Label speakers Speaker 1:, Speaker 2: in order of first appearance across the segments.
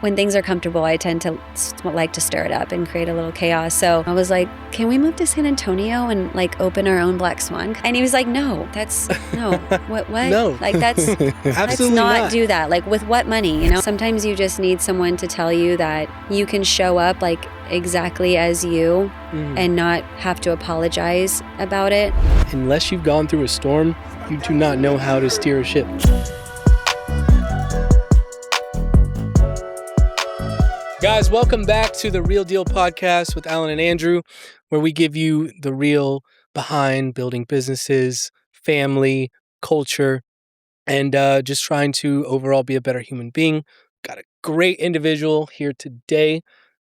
Speaker 1: When things are comfortable, I tend to like to stir it up and create a little chaos. So I was like, can we move to San Antonio and like open our own Black Swan? And he was like, no. What?
Speaker 2: No.
Speaker 1: Like let's
Speaker 2: Absolutely
Speaker 1: not do that. Like with what money, you know? Sometimes you just need someone to tell you that you can show up like exactly as you and not have to apologize about it.
Speaker 2: Unless you've gone through a storm, you do not know how to steer a ship. Guys, welcome back to the Real Deal Podcast with Alan and Andrew, where we give you the real behind building businesses, family, culture, and just trying to overall be a better human being. Got a great individual here today.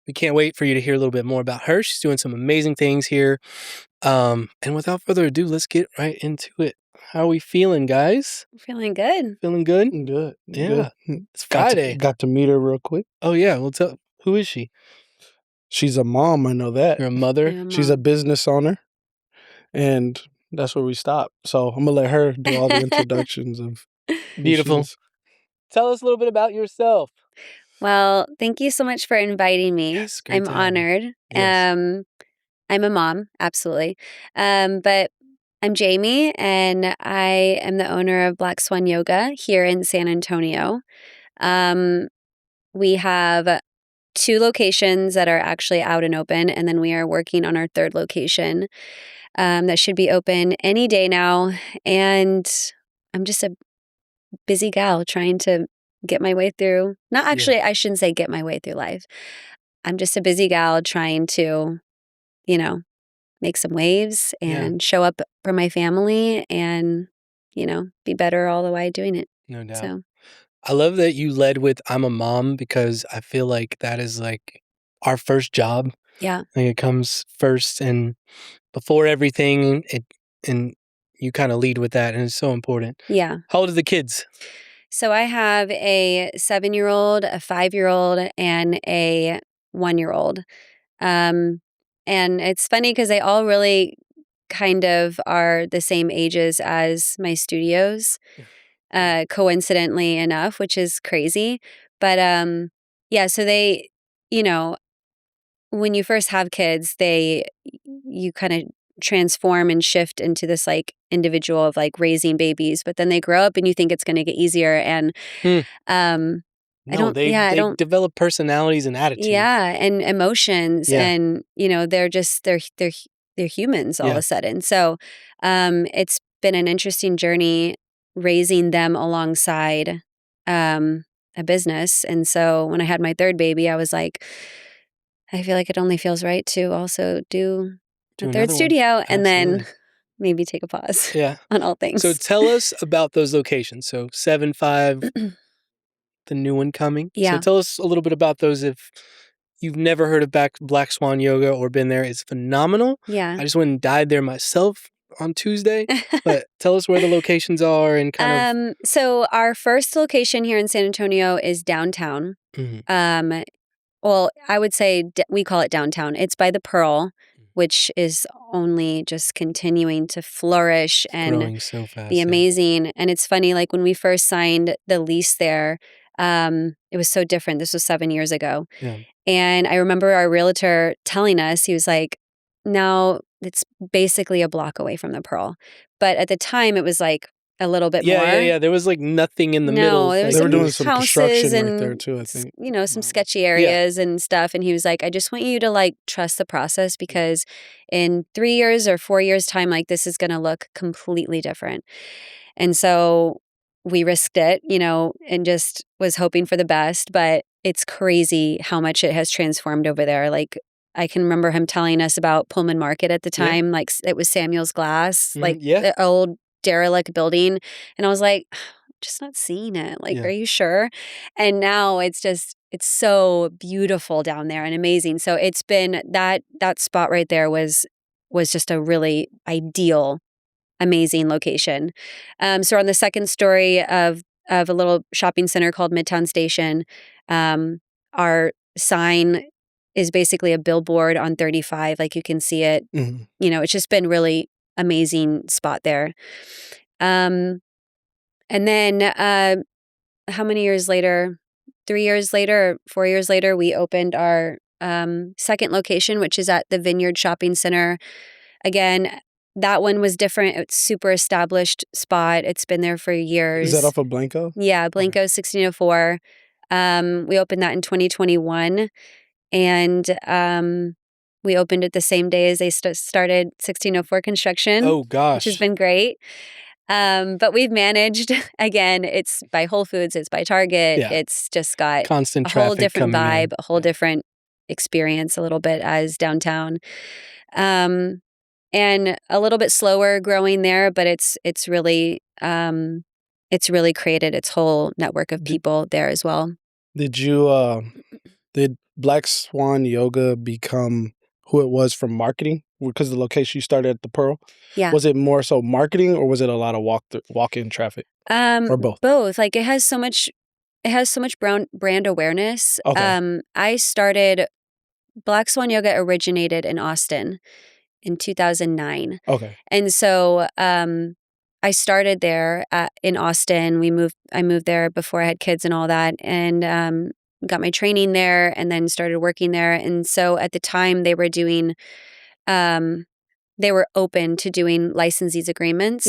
Speaker 2: We can't wait for you to hear a little bit more about her. She's doing some amazing things here. And without further ado, let's get right into it. How are we feeling, guys?
Speaker 1: Feeling good.
Speaker 2: Feeling good?
Speaker 3: Good.
Speaker 2: Yeah.
Speaker 3: Good.
Speaker 2: It's Friday.
Speaker 3: Got to meet her real quick.
Speaker 2: Oh, yeah. Well, who is she?
Speaker 3: She's a mom. I know that.
Speaker 2: You're a mother?
Speaker 1: Yeah,
Speaker 3: She's a
Speaker 1: Mom.
Speaker 3: business owner. And that's where we stop. So I'm going to let her do all the introductions of who
Speaker 2: Beautiful.
Speaker 3: she is.
Speaker 2: Tell us a little bit about yourself.
Speaker 1: Well, thank you so much for inviting me.
Speaker 2: Yes, great
Speaker 1: I'm
Speaker 2: to have you.
Speaker 1: honored.
Speaker 2: Yes.
Speaker 1: I'm a mom, absolutely. But I'm Jamie, and I am the owner of Black Swan Yoga here in San Antonio. We have 2 locations that are actually out and open, and then we are working on our 3rd location that should be open any day now. And I'm just a busy gal trying to get my way through. Not actually, I shouldn't say get my way through life. I'm just a busy gal trying to, make some waves and show up for my family and, be better all the way doing it.
Speaker 2: No doubt.
Speaker 1: So,
Speaker 2: I love that you led with I'm a mom because I feel like that is like our first job.
Speaker 1: yeah.
Speaker 2: I think it comes first and before everything, and you kind of lead with that, and it's so important.
Speaker 1: Yeah.
Speaker 2: How old are the kids?
Speaker 1: So I have a 7-year-old, a 5-year-old, and a 1-year-old. And it's funny because they all really kind of are the same ages as my studios, coincidentally enough, which is crazy. But yeah, so they, when you first have kids, you kind of transform and shift into this like individual of like raising babies, but then they grow up and you think it's going to get easier. And
Speaker 2: No, they develop personalities and attitudes.
Speaker 1: Yeah, and emotions,
Speaker 2: Yeah.
Speaker 1: and they're humans all of a sudden. So it's been an interesting journey raising them alongside a business. And so when I had my 3rd baby, I was like, I feel like it only feels right to also do a 3rd
Speaker 2: another one.
Speaker 1: studio and then
Speaker 2: Absolutely.
Speaker 1: maybe take a pause
Speaker 2: Yeah.
Speaker 1: on all things.
Speaker 2: So tell us about those locations. So 7-5, the new one coming.
Speaker 1: Yeah.
Speaker 2: So tell us a little bit about those if you've never heard of Black Swan Yoga or been there. It's phenomenal.
Speaker 1: Yeah.
Speaker 2: I just went and died there myself on Tuesday. But tell us where the locations are and kind of.
Speaker 1: So our first location here in San Antonio is downtown.
Speaker 2: Mhm.
Speaker 1: Well, I would say we call it downtown. It's by the Pearl, which is only just continuing to flourish and
Speaker 2: Growing so fast.
Speaker 1: be amazing. And it's funny, like when we first signed the lease there, it was so different. This was 7 years ago.
Speaker 2: Yeah.
Speaker 1: And I remember our realtor telling us, he was like, now it's basically a block away from the Pearl. But at the time, it was like a little bit more.
Speaker 2: Yeah. There was like nothing in the middle.
Speaker 1: No, there was
Speaker 3: They were
Speaker 1: some
Speaker 3: doing some construction
Speaker 1: houses
Speaker 3: right
Speaker 1: and
Speaker 3: there too, I think.
Speaker 1: some sketchy areas and stuff. And he was like, I just want you to like trust the process because in 3 years or 4 years time, like this is going to look completely different. And so we risked it, and just was hoping for the best, but it's crazy how much it has transformed over there. Like I can remember him telling us about Pullman Market at the time, like it was Samuel's Glass, like the old derelict building. And I was like, just not seeing it. Like, are you sure? And now it's so beautiful down there and amazing. So it's been that spot right there was just a really ideal, amazing location. So we're on the 2nd story of a little shopping center called Midtown Station. Our sign is basically a billboard on 35. Like you can see it.
Speaker 3: Mhm.
Speaker 1: It's just been really amazing spot there. And then how many years later? 3 years later, or 4 years later, we opened our second location, which is at the Vineyard Shopping Center. Again, that one was different. It's super established spot. It's been there for years.
Speaker 3: Is that off of Blanco?
Speaker 1: Yeah, Blanco 1604. We opened that in 2021, and we opened it the same day as they started 1604 construction.
Speaker 2: Oh gosh,
Speaker 1: which has been great. But we've managed, again, it's by Whole Foods, it's by Target.
Speaker 2: Yeah.
Speaker 1: It's just got
Speaker 2: constant
Speaker 1: a
Speaker 2: traffic
Speaker 1: whole different
Speaker 2: coming in.
Speaker 1: vibe, a whole different experience a little bit as downtown. And a little bit slower growing there, but it's really created its whole network of people there as well.
Speaker 3: Did Black Swan Yoga become who it was from marketing? Because the location you started at the Pearl?
Speaker 1: Yeah.
Speaker 3: Was it more so marketing, or was it a lot of walk-in traffic? Or both?
Speaker 1: Both. Like, it has so much brand awareness.
Speaker 3: Okay.
Speaker 1: I started Black Swan Yoga originated in Austin in 2009.
Speaker 3: Okay.
Speaker 1: And so I started there in Austin. I moved there before I had kids and all that, and got my training there, and then started working there. And so at the time, they were doing, they were open to doing licensees agreements,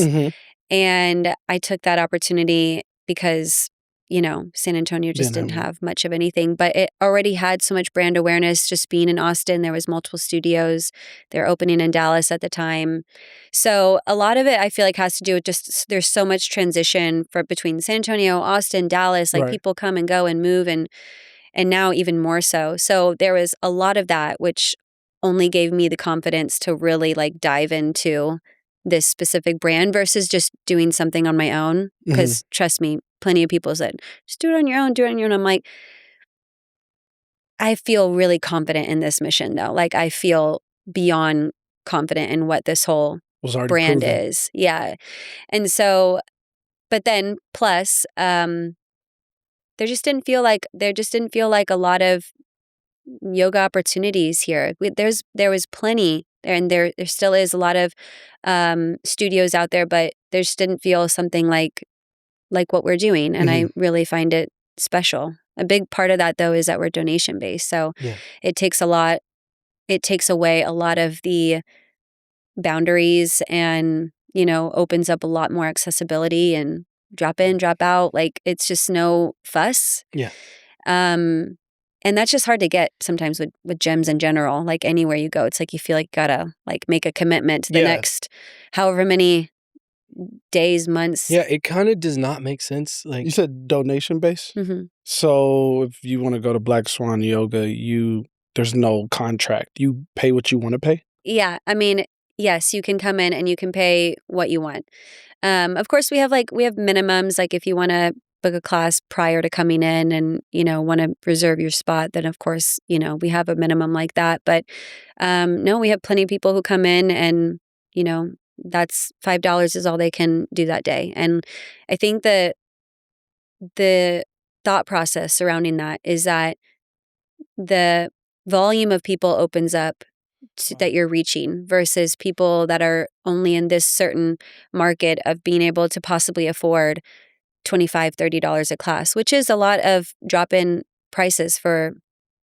Speaker 1: and I took that opportunity because, San Antonio just didn't have much of anything, but it already had so much brand awareness just being in Austin. There was multiple studios. They're opening in Dallas at the time. So a lot of it, I feel like, has to do with just there's so much transition between San Antonio, Austin, Dallas. Like, people come and go and move, and now even more so. So there was a lot of that, which only gave me the confidence to really dive into this specific brand versus just doing something on my own. Because trust me, plenty of people said, just do it on your own, I'm like, I feel really confident in this mission though. Like, I feel beyond confident in what this whole brand is. Yeah. And so, but then plus, there just didn't feel like a lot of yoga opportunities here. There was plenty, and there still is a lot of studios out there, but there just didn't feel something like what we're doing, and I really find it special. A big part of that though is that we're donation based, so it takes away a lot of the boundaries, and opens up a lot more accessibility and drop in, drop out. Like, it's just no fuss.
Speaker 2: Yeah.
Speaker 1: And that's just hard to get sometimes with gyms in general. Like, anywhere you go, it's like you feel like you gotta make a commitment to the next however many days, months.
Speaker 2: Yeah, it kind of does not make sense. Like,
Speaker 3: you said donation based? So if you want to go to Black Swan Yoga, there's no contract. You pay what you want to pay?
Speaker 1: Yeah. I mean, yes, you can come in and you can pay what you want. Of course, we have minimums. Like, if you want to book a class prior to coming in and, want to reserve your spot, then of course, we have a minimum like that. But no, we have plenty of people who come in and, that's $5 is all they can do that day. And I think the thought process surrounding that is that the volume of people opens up that you're reaching versus people that are only in this certain market of being able to possibly afford $25, $30 a class, which is a lot of drop-in prices for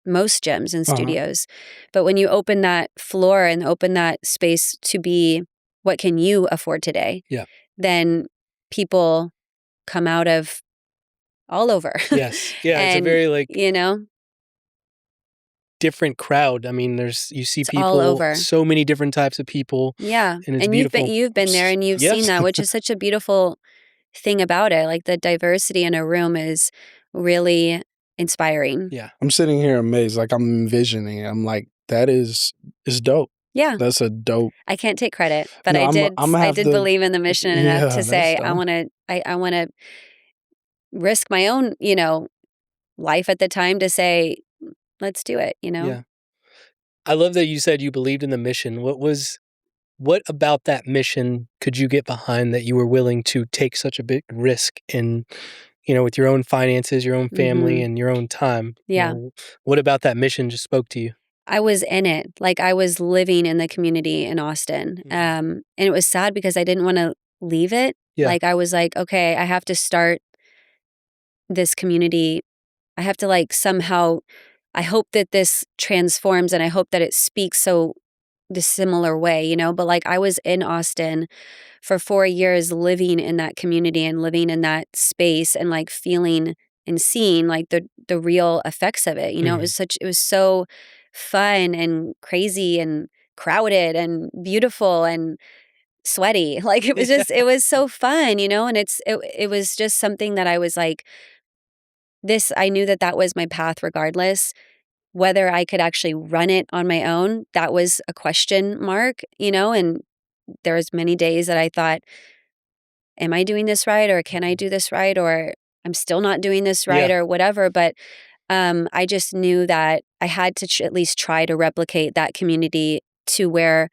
Speaker 1: most gyms and studios. But when you open that floor and open that space to be what can you afford today, then people come out of all over.
Speaker 2: Yes. Yeah, and, it's a very different crowd. I mean, you see people
Speaker 1: all over.
Speaker 2: So many different types of people.
Speaker 1: Yeah.
Speaker 2: And it's
Speaker 1: beautiful. You've been there and you've seen that, which is such a beautiful thing about it. Like, the diversity in a room is really inspiring.
Speaker 2: Yeah.
Speaker 3: I'm sitting here amazed. Like, I'm envisioning it. I'm like, that is dope.
Speaker 1: Yeah.
Speaker 3: That's a dope.
Speaker 1: I can't take credit, but I did believe in the mission enough to say, I want to risk my own, life at the time to say, let's do it,
Speaker 2: Yeah. I love that you said you believed in the mission. What about that mission could you get behind that you were willing to take such a big risk in, with your own finances, your own family, and your own time?
Speaker 1: Yeah.
Speaker 2: What about that mission just spoke to you?
Speaker 1: I was in it. Like, I was living in the community in Austin. And it was sad because I didn't want to leave it.
Speaker 2: Yeah.
Speaker 1: Like, I was like, okay, I have to start this community I have to like somehow, I hope that this transforms and I hope that it speaks so the similar way, you know, but like I was in Austin for 4 years living in that community and living in that space and like feeling and seeing like the real effects of it. You know, it was so fun and crazy and crowded and beautiful and sweaty. Like it was so fun, you know, and it was just something that I was like I knew that that was my path regardless. Whether I could actually run it on my own, that was a question mark, you know, and there was many days that I thought, am I doing this right? Or can I do this right? Or I'm still not doing this right or whatever. But I just knew that I had to at least try to replicate that community to where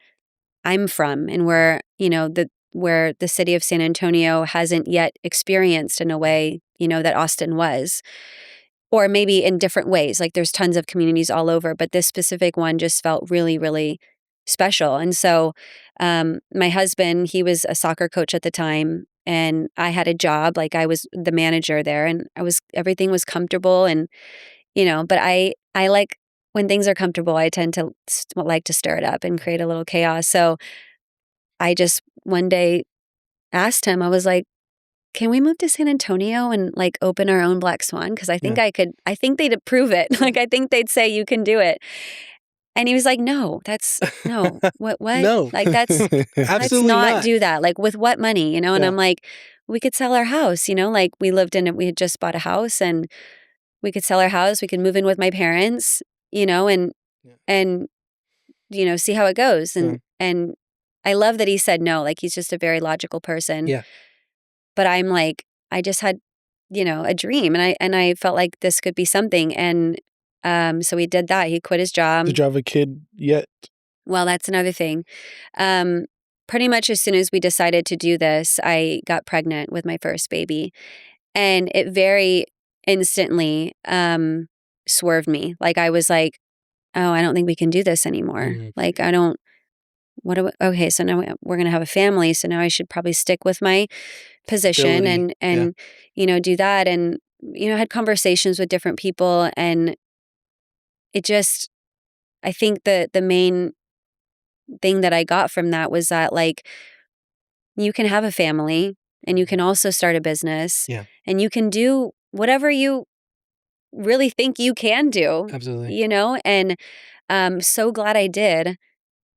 Speaker 1: I'm from and where, you know, where the city of San Antonio hasn't yet experienced in a way, you know, that Austin was. Or maybe in different ways. Like there's tons of communities all over, but this specific one just felt really, really special. And so my husband, he was a soccer coach at the time, and I had a job. Like I was the manager there, and everything was comfortable, and you know. But I like when things are comfortable, I tend to like to stir it up and create a little chaos. So I just one day asked him. I was like, can we move to San Antonio and like open our own Black Swan? Because I think I think they'd approve it. Like I think they'd say you can do it. And he was like, no, what?
Speaker 2: No.
Speaker 1: Like let's not do that. Like with what money, you know? And I'm like, we could sell our house, you know? Like we had just bought a house and we could sell our house. We could move in with my parents, you know, and, you know, see how it goes. And I love that he said no. Like he's just a very logical person.
Speaker 2: Yeah.
Speaker 1: But I'm like, I just had, you know, a dream and I felt like this could be something. And so he did that. He quit his job.
Speaker 3: Did you have a kid yet?
Speaker 1: Well, that's another thing. Pretty much as soon as we decided to do this, I got pregnant with my first baby. And it very instantly swerved me. Like I was like, oh, I don't think we can do this anymore. Like I don't, okay, so now we're going to have a family. So now I should probably stick with my position and you know, do that. And, you know, I had conversations with different people, and it just, I think the main thing that I got from that was that like, you can have a family and you can also start a business and you can do whatever you really think you can do.
Speaker 2: Absolutely.
Speaker 1: You know, and so glad I did.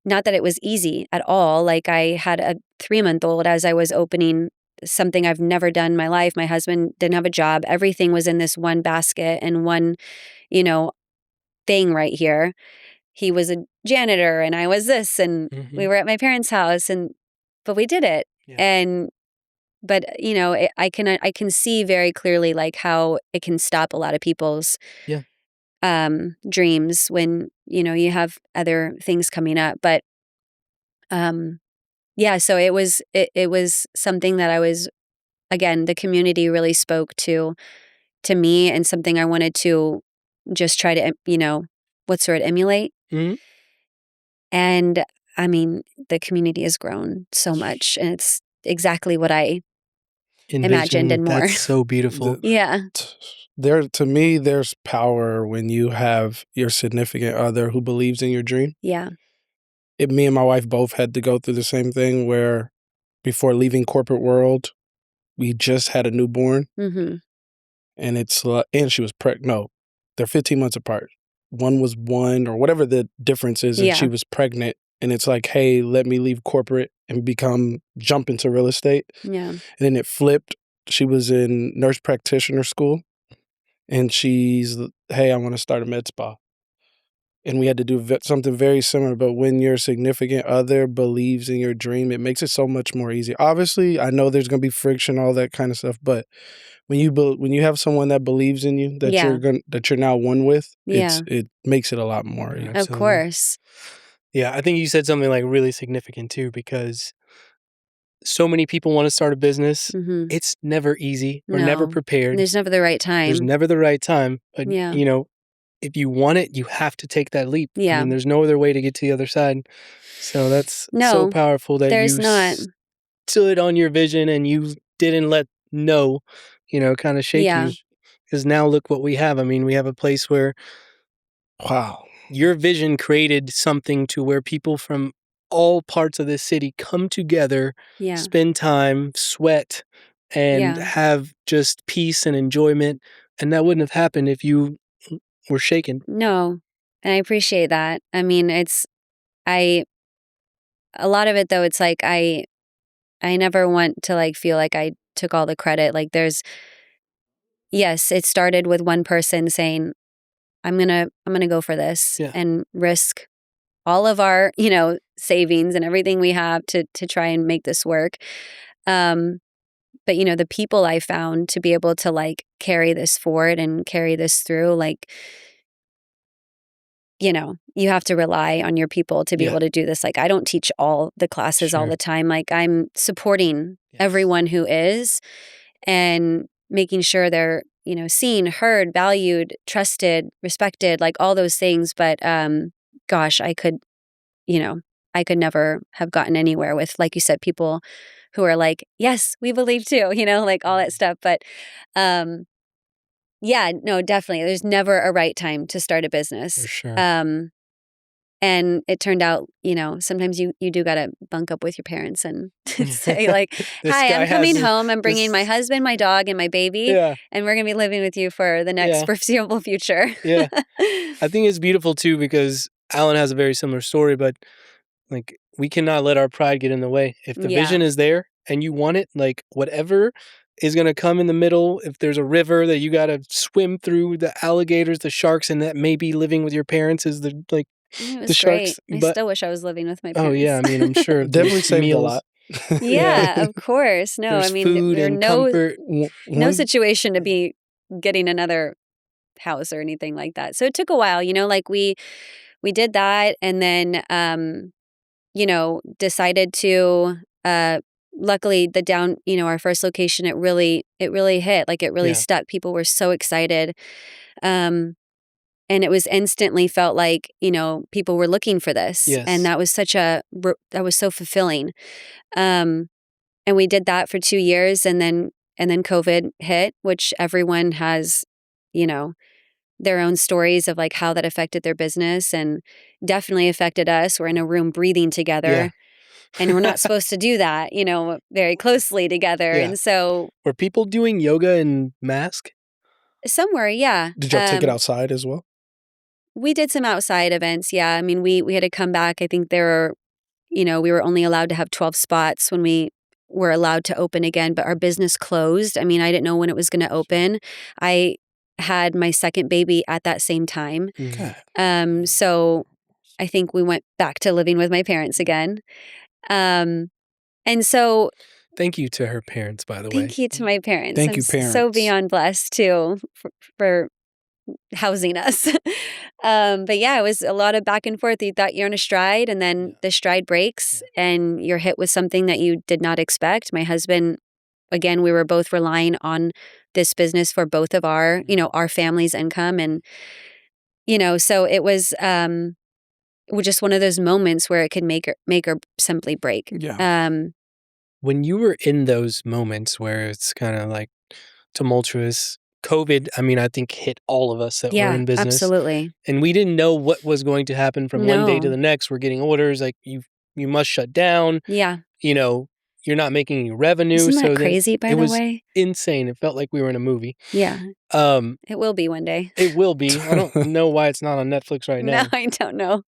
Speaker 1: Not that it was easy at all. Like I had a 3-month-old as I was opening something I've never done in my life. My husband didn't have a job. Everything was in this one basket and one, you know, thing right here. He was a janitor and I was this, and we were at my parents' house, but we did it. Yeah. But you know, I can see very clearly like how it can stop a lot of people's dreams when, you know, you have other things coming up. But so it was something that I was, again, the community really spoke to me, and something I wanted to just try to, you know, emulate. And I mean, the community has grown so much, and it's exactly what I imagined and more.
Speaker 2: That's so beautiful.
Speaker 1: Yeah.
Speaker 3: To me, there's power when you have your significant other who believes in your dream.
Speaker 1: Yeah.
Speaker 3: Me and my wife both had to go through the same thing where before leaving corporate world, we just had a newborn. And and she was pregnant. No, they're 15 months apart. One was 1 or whatever the difference is, and she was pregnant. And it's like, hey, let me leave corporate and jump into real estate.
Speaker 1: Yeah.
Speaker 3: And then it flipped. She was in nurse practitioner school. And she's, hey, I want to start a med spa. And we had to do something very similar. But when your significant other believes in your dream, it makes it so much more easy. Obviously, I know there's going to be friction, all that kind of stuff. But when you have someone that believes in you, that you're now one with, it makes it a lot more.
Speaker 1: Of course.
Speaker 2: Yeah, I think you said something like really significant too, because so many people want to start a business. It's never easy. We're never prepared.
Speaker 1: There's never the right time.
Speaker 2: There's never the right time. But, you know, if you want it, you have to take that leap.
Speaker 1: Yeah.
Speaker 2: I mean, there's no other way to get to the other side. So that's so powerful that you stood on your vision and you didn't let you know, kind of shake you. Because now look what we have. I mean, we have a place where
Speaker 3: Wow.
Speaker 2: your vision created something to where people from all parts of this city come together,
Speaker 1: Yeah.
Speaker 2: spend time, sweat, and
Speaker 1: Yeah.
Speaker 2: have just peace and enjoyment. And that wouldn't have happened if you were shaken.
Speaker 1: No. And I appreciate that. I mean, a lot of it though, it's like I never want to like feel like I took all the credit. Like yes, it started with one person saying, I'm gonna go for this
Speaker 2: Yeah.
Speaker 1: and risk all of our, savings and everything we have to try and make this work. But the people I found to be able to like carry this forward and carry this through, like, you have to rely on your people to be
Speaker 2: Yeah.
Speaker 1: able to do this. Like, I don't teach all the classes all
Speaker 2: Sure.
Speaker 1: the time. Like, I'm supporting
Speaker 2: Yes.
Speaker 1: everyone who is and making sure they're, seen, heard, valued, trusted, respected, like all those things. But gosh, I could never have gotten anywhere with, like you said, people who are like, yes, we believe too, like all that stuff. But yeah, no, definitely. There's never a right time to start a
Speaker 2: For
Speaker 1: business.
Speaker 2: sure.
Speaker 1: And it turned out, sometimes you do got to bunk up with your parents and say like,
Speaker 2: This
Speaker 1: hi,
Speaker 2: guy
Speaker 1: I'm coming
Speaker 2: has
Speaker 1: home. I'm bringing my
Speaker 2: this-
Speaker 1: husband, my dog, and my baby,
Speaker 2: Yeah.
Speaker 1: and we're going to be living with you for the next
Speaker 2: Yeah.
Speaker 1: foreseeable future.
Speaker 2: Yeah. I think it's beautiful too because Alan has a very similar story, but like we cannot let our pride get in the way. If the
Speaker 1: Yeah.
Speaker 2: vision is there and you want it, like whatever is going to come in the middle, if there's a river that you got to swim through, the alligators, the sharks, and that maybe living with your parents is the like
Speaker 1: It was
Speaker 2: the sharks.
Speaker 1: great. I
Speaker 2: But
Speaker 1: still wish I was living with my parents.
Speaker 2: oh yeah, I mean I'm sure
Speaker 3: Definitely
Speaker 2: there's
Speaker 3: saved a
Speaker 2: meals,
Speaker 3: lot.
Speaker 1: Yeah, of course. No,
Speaker 2: there's
Speaker 1: I mean,
Speaker 2: food
Speaker 1: there are
Speaker 2: and
Speaker 1: no
Speaker 2: comfort.
Speaker 3: One,
Speaker 1: situation to be getting another house or anything like that. So it took a while, like we did that and then decided to luckily our first location it really hit. Like it really
Speaker 2: Yeah.
Speaker 1: stuck. People were so excited. And it was instantly felt like, people were looking for this.
Speaker 2: Yes.
Speaker 1: And that was that was so fulfilling. And we did that for 2 years and then COVID hit, which everyone has, their own stories of like how that affected their business and definitely affected us. We're in a room breathing together.
Speaker 2: Yeah.
Speaker 1: And we're not supposed to do that, very closely together.
Speaker 2: Yeah.
Speaker 1: And so
Speaker 2: Were people doing yoga in mask?
Speaker 1: somewhere, yeah.
Speaker 3: did y'all take it outside as well?
Speaker 1: We did some outside events. Yeah. I mean, we had to come back. I think there were, we were only allowed to have 12 spots when we were allowed to open again, but our business closed. I mean, I didn't know when it was going to open. I had my second baby at that same time.
Speaker 2: Mhm.
Speaker 1: So I think we went back to living with my parents again. And so
Speaker 2: Thank you to her parents, by the way.
Speaker 1: thank you to my parents.
Speaker 3: Thank
Speaker 1: I'm
Speaker 3: you,
Speaker 1: so
Speaker 3: parents.
Speaker 1: beyond blessed too for housing us. But yeah, it was a lot of back and forth. You thought you're on a stride and then
Speaker 2: Yeah.
Speaker 1: the stride breaks and you're hit with something that you did not expect. My husband, again, we were both relying on this business for both of our, our family's income. And, so it was just one of those moments where it could make or simply break.
Speaker 3: Yeah.
Speaker 2: When you were in those moments where it's kind of like tumultuous, COVID, I mean, I think hit all of us that were
Speaker 1: Yeah,
Speaker 2: in business.
Speaker 1: absolutely.
Speaker 2: And we didn't know what was going to happen from one day to
Speaker 1: No.
Speaker 2: the next. We're getting orders like you must shut down.
Speaker 1: Yeah.
Speaker 2: You're not making any revenue.
Speaker 1: Isn't that
Speaker 2: so then
Speaker 1: crazy, by
Speaker 2: it
Speaker 1: the
Speaker 2: was
Speaker 1: way?
Speaker 2: insane. It felt like we were in a movie.
Speaker 1: Yeah.
Speaker 2: Um,
Speaker 1: It will be one day.
Speaker 2: it will be. I don't know why it's not on Netflix right
Speaker 1: No,
Speaker 2: now.
Speaker 1: I don't know.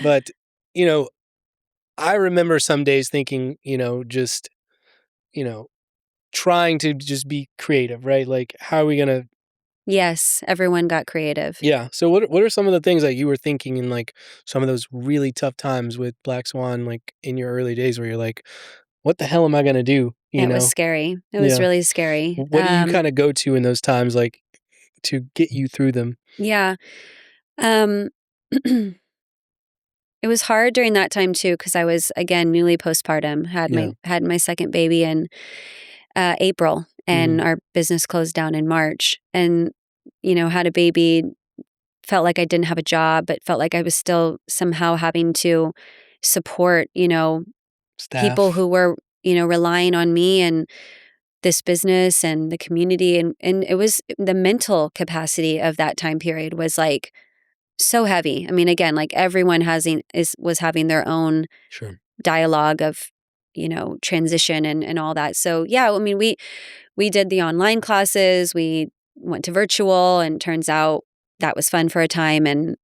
Speaker 2: But, I remember some days thinking, just, trying to just be creative, right? Like, how are we going to,
Speaker 1: Yes, everyone got creative.
Speaker 2: yeah. So what are some of the things that you were thinking in like some of those really tough times with Black Swan, like in your early days where you're like, what the hell am I going to do?
Speaker 1: It was scary. It was
Speaker 2: Yeah.
Speaker 1: really scary.
Speaker 2: What do you kind of go to in those times, like to get you through them?
Speaker 1: Yeah. It was hard during that time too because I was again newly postpartum. Had my second baby in April, and our business closed down in March. And had a baby. Felt like I didn't have a job, but felt like I was still somehow having to support
Speaker 2: Staff.
Speaker 1: people who were relying on me and this business and the community. And it was the mental capacity of that time period was like so heavy. I mean, again, like everyone was having their own
Speaker 2: Sure.
Speaker 1: dialogue of, transition and all that. So yeah, I mean, we did the online classes, we went to virtual, and turns out that was fun for a time. And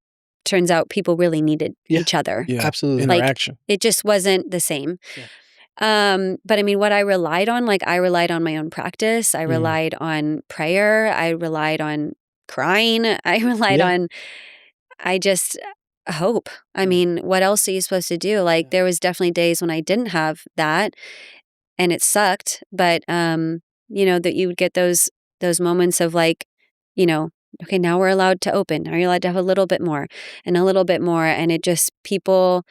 Speaker 1: turns out people really needed each other.
Speaker 3: Yeah,
Speaker 2: absolutely.
Speaker 3: interaction.
Speaker 1: It just wasn't the same.
Speaker 2: Yeah.
Speaker 1: But I mean, what I relied on, like I relied on my own practice. I relied on prayer. I relied on crying. I relied on, I just hope. I mean, what else are you supposed to do? Like there was definitely days when I didn't have that and it sucked, but that you would get those moments of like, okay, now we're allowed to open. Are you allowed to have a little bit more and a little bit more? And it just people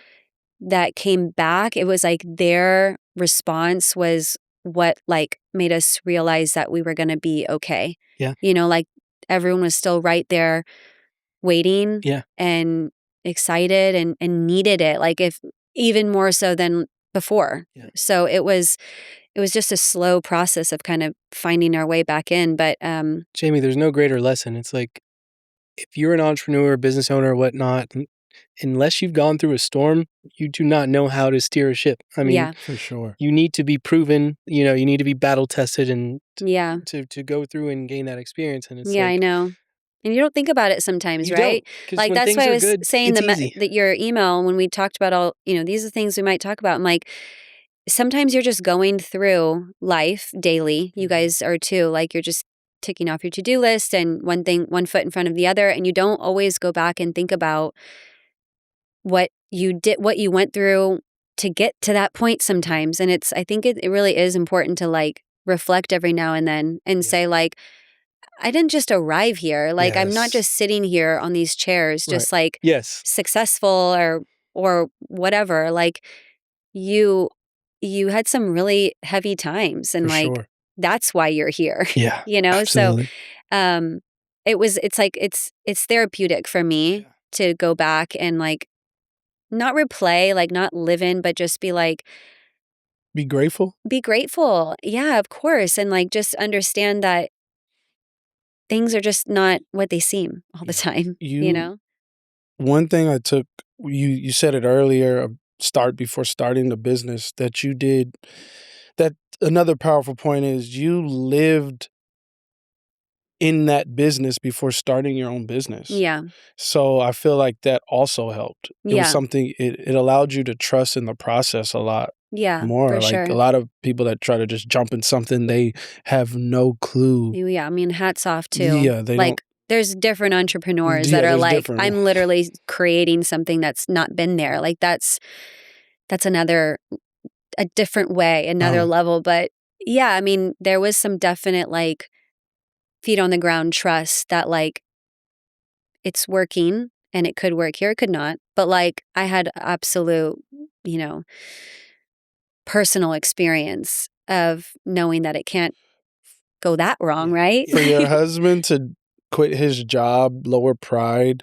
Speaker 1: that came back, it was like their response was what like made us realize that we were going to be okay.
Speaker 2: Yeah.
Speaker 1: Like everyone was still right there waiting and excited and needed it. Like if even more so than before.
Speaker 2: Yeah.
Speaker 1: So it was just a slow process of kind of finding our way back in. But
Speaker 2: Jamie, there's no greater lesson. It's like if you're an entrepreneur, business owner, or whatnot, unless you've gone through a storm, you do not know how to steer a ship. I mean,
Speaker 3: for sure.
Speaker 2: You need to be proven, you need to be battle tested and
Speaker 1: to
Speaker 2: go through and gain that experience. And it's
Speaker 1: I know. And you don't think about it sometimes,
Speaker 2: you
Speaker 1: right?
Speaker 2: Don't,
Speaker 1: like that's why I was
Speaker 2: good,
Speaker 1: saying that your email when we talked about all, these are things we might talk about. I'm like, sometimes you're just going through life daily. You guys are too. Like you're just ticking off your to-do list and one foot in front of the other, and you don't always go back and think about what you did, what you went through to get to that point sometimes. And I think it really is important to like reflect every now and then and say like, I didn't just arrive here. Like I'm not just sitting here on these chairs, just like successful or whatever. Like you had some really heavy times and that's why you're here.
Speaker 3: Yeah.
Speaker 1: Absolutely. So it's therapeutic for me to go back and like not replay, like not live in, but just be like
Speaker 3: be grateful.
Speaker 1: Be grateful. Yeah, of course. And like just understand that things are just not what they seem all the time.
Speaker 3: One thing I took, you said it earlier, before starting the business that you did, that another powerful point is you lived in that business before starting your own business.
Speaker 1: Yeah.
Speaker 3: So I feel like that also helped. It was something, it allowed you to trust in the process a lot.
Speaker 1: Yeah,
Speaker 3: more.
Speaker 1: For
Speaker 3: like
Speaker 1: sure.
Speaker 3: a lot of people that try to just jump in something, they have no clue.
Speaker 1: Yeah, I mean, hats off too.
Speaker 3: Yeah, they
Speaker 1: like there's different entrepreneurs that are like, I'm literally creating something that's not been there. Like that's a different way, another level. But yeah, I mean, there was some definite like feet on the ground trust that like it's working and it could work here, it could not. But like I had absolute, personal experience of knowing that it can't go that wrong, right?
Speaker 3: For your husband to quit his job, lower pride,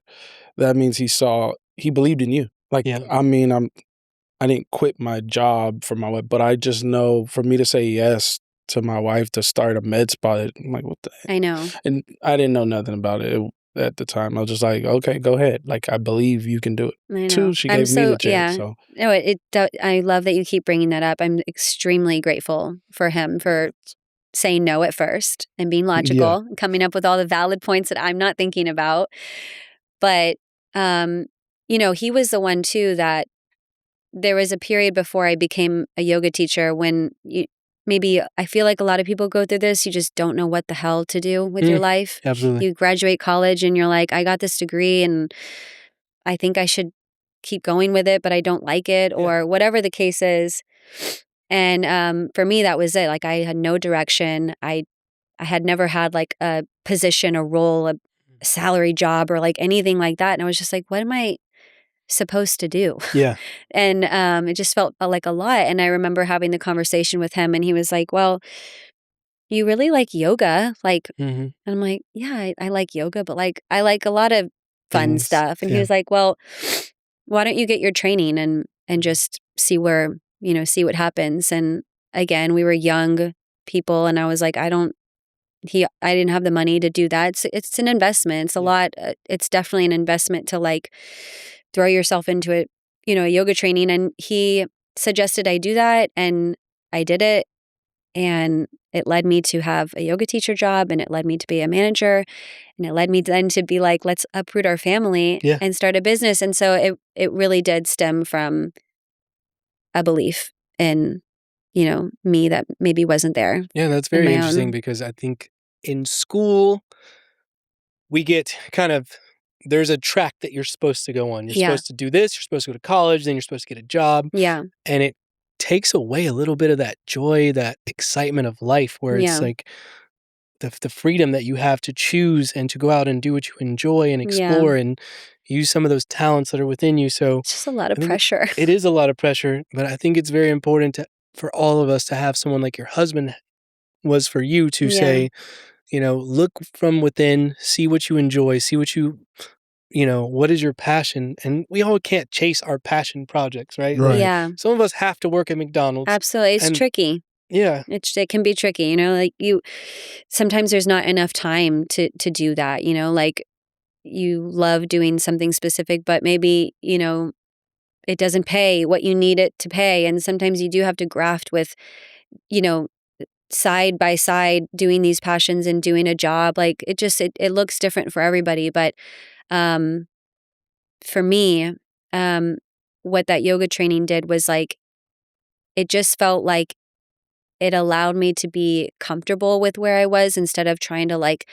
Speaker 3: that means he believed in you. Like, I mean, I didn't quit my job for my wife, but I just know for me to say yes to my wife to start a med spa, I'm like, what the heck?
Speaker 1: I know.
Speaker 3: And I didn't know nothing about it at the time. I was just like, okay, go ahead. Like, I believe you can do it.
Speaker 1: I know.
Speaker 3: Too, she gave me the chance. So.
Speaker 1: No, I love that you keep bringing that up. I'm extremely grateful for him for saying no at first and being logical and coming up with all the valid points that I'm not thinking about. But, he was the one too that there was a period before I became a yoga teacher when maybe I feel like a lot of people go through this. You just don't know what the hell to do with your life.
Speaker 2: Absolutely.
Speaker 1: You graduate college and you're like, I got this degree and I think I should keep going with it, but I don't like it or whatever the case is. And for me, that was it. Like I had no direction. I had never had like a position, a role, a salary job or like anything like that. And I was just like, what am I supposed to do?
Speaker 2: Yeah.
Speaker 1: And it just felt like a lot. And I remember having the conversation with him and he was like, well, you really like yoga. Like, and I'm like, yeah, I like yoga, but like, I like a lot of fun stuff. And he was like, well, why don't you get your training and just see what happens. And again, we were young people, and I was like, I didn't have the money to do that. It's an investment. It's a lot. It's definitely an investment to like throw yourself into it, a yoga training. And he suggested I do that, and I did it. And it led me to have a yoga teacher job, and it led me to be a manager, and it led me then to be like, let's uproot our family and start a business. And so it really did stem from a belief in, me that maybe wasn't there.
Speaker 2: Yeah, that's very interesting because I think in school we get there's a track that you're supposed to go on. You're supposed to do this, you're supposed to go to college, then you're supposed to get a job.
Speaker 1: Yeah.
Speaker 2: And it takes away a little bit of that joy, that excitement of life where it's like the freedom that you have to choose and to go out and do what you enjoy and explore and use some of those talents that are within you. So
Speaker 1: it's just a lot of pressure.
Speaker 2: It is a lot of pressure, but I think it's very important for all of us to have someone like your husband was for you to say, look from within, see what you enjoy, see what what is your passion? And we all can't chase our passion projects, right?
Speaker 3: Right.
Speaker 1: Yeah.
Speaker 2: Some of us have to work at McDonald's.
Speaker 1: Absolutely. It's tricky.
Speaker 2: Yeah.
Speaker 1: It can be tricky, like sometimes there's not enough time to do that, like you love doing something specific, but maybe, it doesn't pay what you need it to pay. And sometimes you do have to graft with, side by side doing these passions and doing a job. Like it looks different for everybody. But for me, what that yoga training did was like, it just felt like it allowed me to be comfortable with where I was instead of trying to like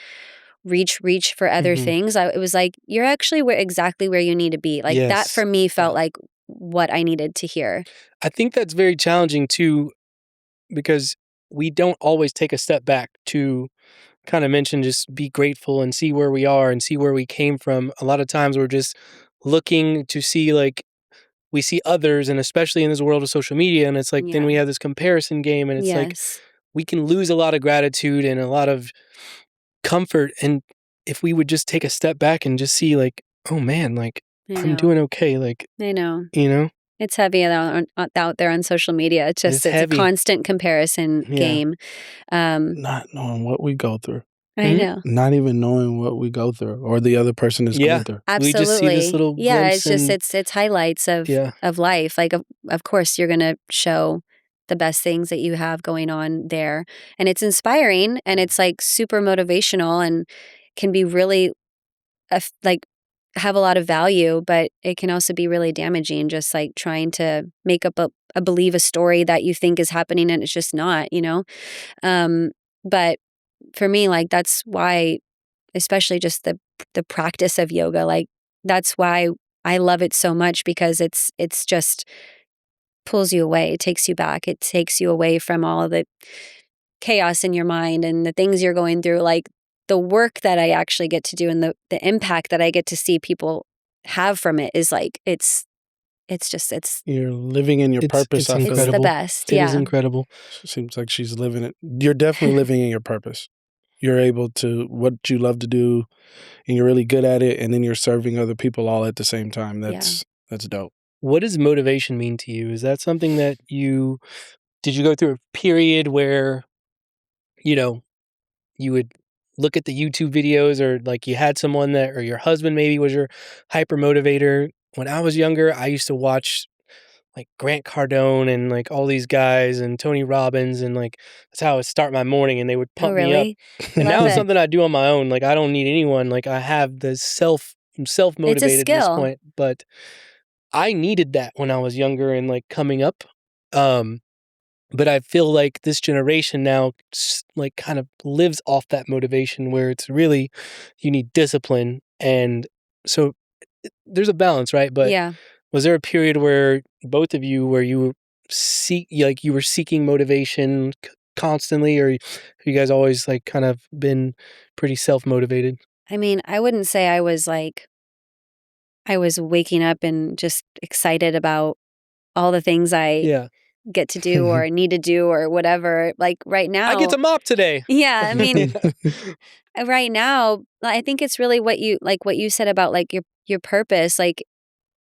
Speaker 1: reach for other things. It was like, you're actually exactly where you need to be. Like that for me felt like what I needed to hear.
Speaker 2: I think that's very challenging too, because we don't always take a step back to kind of mention, just be grateful and see where we are and see where we came from. A lot of times we're just looking to see like, we see others, and especially in this world of social media, and it's like then we have this comparison game, and it's like we can lose a lot of gratitude and a lot of comfort. And if we would just take a step back and just see like, oh man, like I'm doing okay. Like
Speaker 1: I know.
Speaker 2: It's
Speaker 1: heavy out there on social media. It's a constant comparison game.
Speaker 3: Not knowing what we go through.
Speaker 1: I know.
Speaker 3: Not even knowing what we go through or the other person is going through.
Speaker 1: Absolutely.
Speaker 2: We just see this little glimpse.
Speaker 1: It's highlights of life. Like of course you're going to show the best things that you have going on there, and it's inspiring, and it's like super motivational, and can be really like have a lot of value, but it can also be really damaging, just like trying to make up believe a story that you think is happening and it's just not, but for me, like that's why, especially just the practice of yoga, like that's why I love it so much, because it's just pulls you away, it takes you back, it takes you away from all of the chaos in your mind and the things you're going through. Like the work that I actually get to do and the impact that I get to see people have from it is like, it's
Speaker 3: you're living in your purpose.
Speaker 2: It's
Speaker 1: the best.
Speaker 2: It is incredible.
Speaker 3: Seems like she's living it. You're definitely living in your purpose. You're able to, what you love to do, and you're really good at it, and then you're serving other people all at the same time. That's dope.
Speaker 2: What does motivation mean to you? Is that something that did you go through a period where, you would look at the YouTube videos, or like you had someone that, or your husband maybe was your hyper motivator? When I was younger, I used to watch like Grant Cardone and like all these guys and Tony Robbins, and like that's how I would start my morning, and they would pump me up. And now it's something I do on my own. Like I don't need anyone. Like I have the I'm self-motivated at this point. But I needed that when I was younger and like coming up. But I feel like this generation now like kind of lives off that motivation, where it's really, you need discipline. And so there's a balance, right? But was there a period where both of you, where you were seeking motivation constantly, or you guys always like kind of been pretty self-motivated?
Speaker 1: I mean, I wouldn't say I was waking up and just excited about all the things I get to do or need to do or whatever. Like right now,
Speaker 2: I get to mop today.
Speaker 1: Yeah, I mean, right now, I think it's really what you said about like your purpose. Like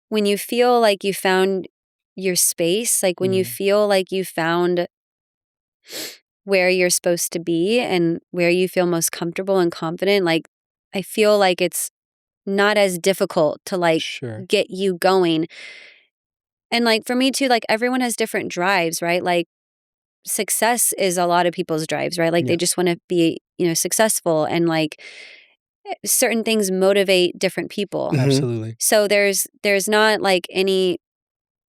Speaker 1: when you feel like you found your space, like when you feel like you found where you're supposed to be and where you feel most comfortable and confident, like I feel like it's not as difficult to like
Speaker 2: Sure.
Speaker 1: get you going. And like for me too, like everyone has different drives, right? Like success is a lot of people's drives, right? Like
Speaker 2: Yeah.
Speaker 1: they just want to be, successful, and like certain things motivate different people.
Speaker 3: Mhm.
Speaker 2: Absolutely.
Speaker 1: So there's not like any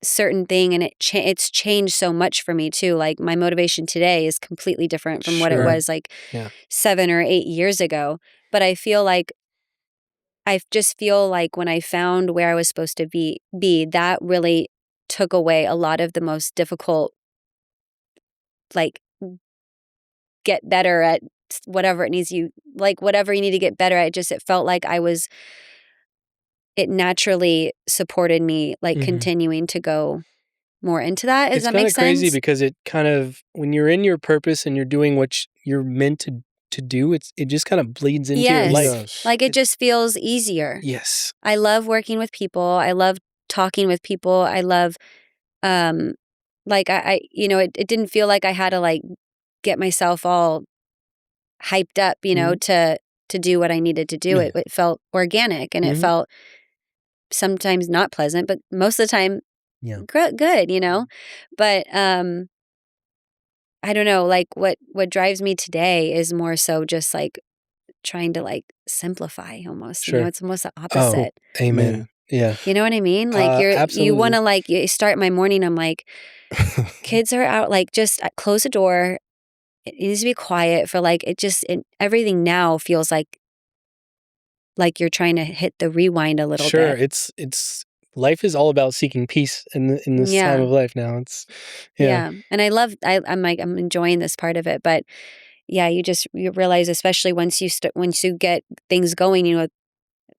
Speaker 1: certain thing, and it's changed so much for me too. Like my motivation today is completely different from what it
Speaker 2: Sure.
Speaker 1: was like
Speaker 2: Yeah.
Speaker 1: 7 or 8 years ago. But I just feel like when I found where I was supposed to be, that really took away a lot of the most difficult, like get better at whatever it needs you, like whatever you need to get better at. It felt like it naturally supported me, like
Speaker 2: Mhm.
Speaker 1: continuing to go more into that. Does
Speaker 2: It's
Speaker 1: that
Speaker 2: kind
Speaker 1: make
Speaker 2: of crazy
Speaker 1: sense?
Speaker 2: because it kind of, when you're in your purpose and you're doing what you're meant to do, it just kind of bleeds into your
Speaker 1: Yes.
Speaker 2: life.
Speaker 3: Yes.
Speaker 1: Like it just feels easier.
Speaker 2: Yes.
Speaker 1: I love working with people. I love talking with people. I love, like it didn't feel like I had to like get myself all hyped up, to do what I needed to do.
Speaker 3: Yeah.
Speaker 1: It felt organic, and it
Speaker 2: Mhm.
Speaker 1: felt sometimes not pleasant, but most of the time
Speaker 2: Yeah.
Speaker 1: good, But I don't know, like what drives me today is more so just like trying to like simplify almost,
Speaker 2: Sure.
Speaker 1: it's almost the
Speaker 2: Oh,
Speaker 1: opposite.
Speaker 2: amen.
Speaker 3: Man.
Speaker 2: Yeah.
Speaker 1: You know what I mean? Like you
Speaker 2: Absolutely.
Speaker 1: want to like you start my morning, I'm like, kids are out, like just close the door. It needs to be quiet for like everything now feels like you're trying to hit the rewind a little
Speaker 2: Sure.
Speaker 1: bit.
Speaker 2: It's life is all about seeking peace in this time
Speaker 1: Yeah.
Speaker 2: of life now. It's yeah.
Speaker 1: Yeah. And I'm enjoying this part of it, but yeah, you realize, especially once you get things going,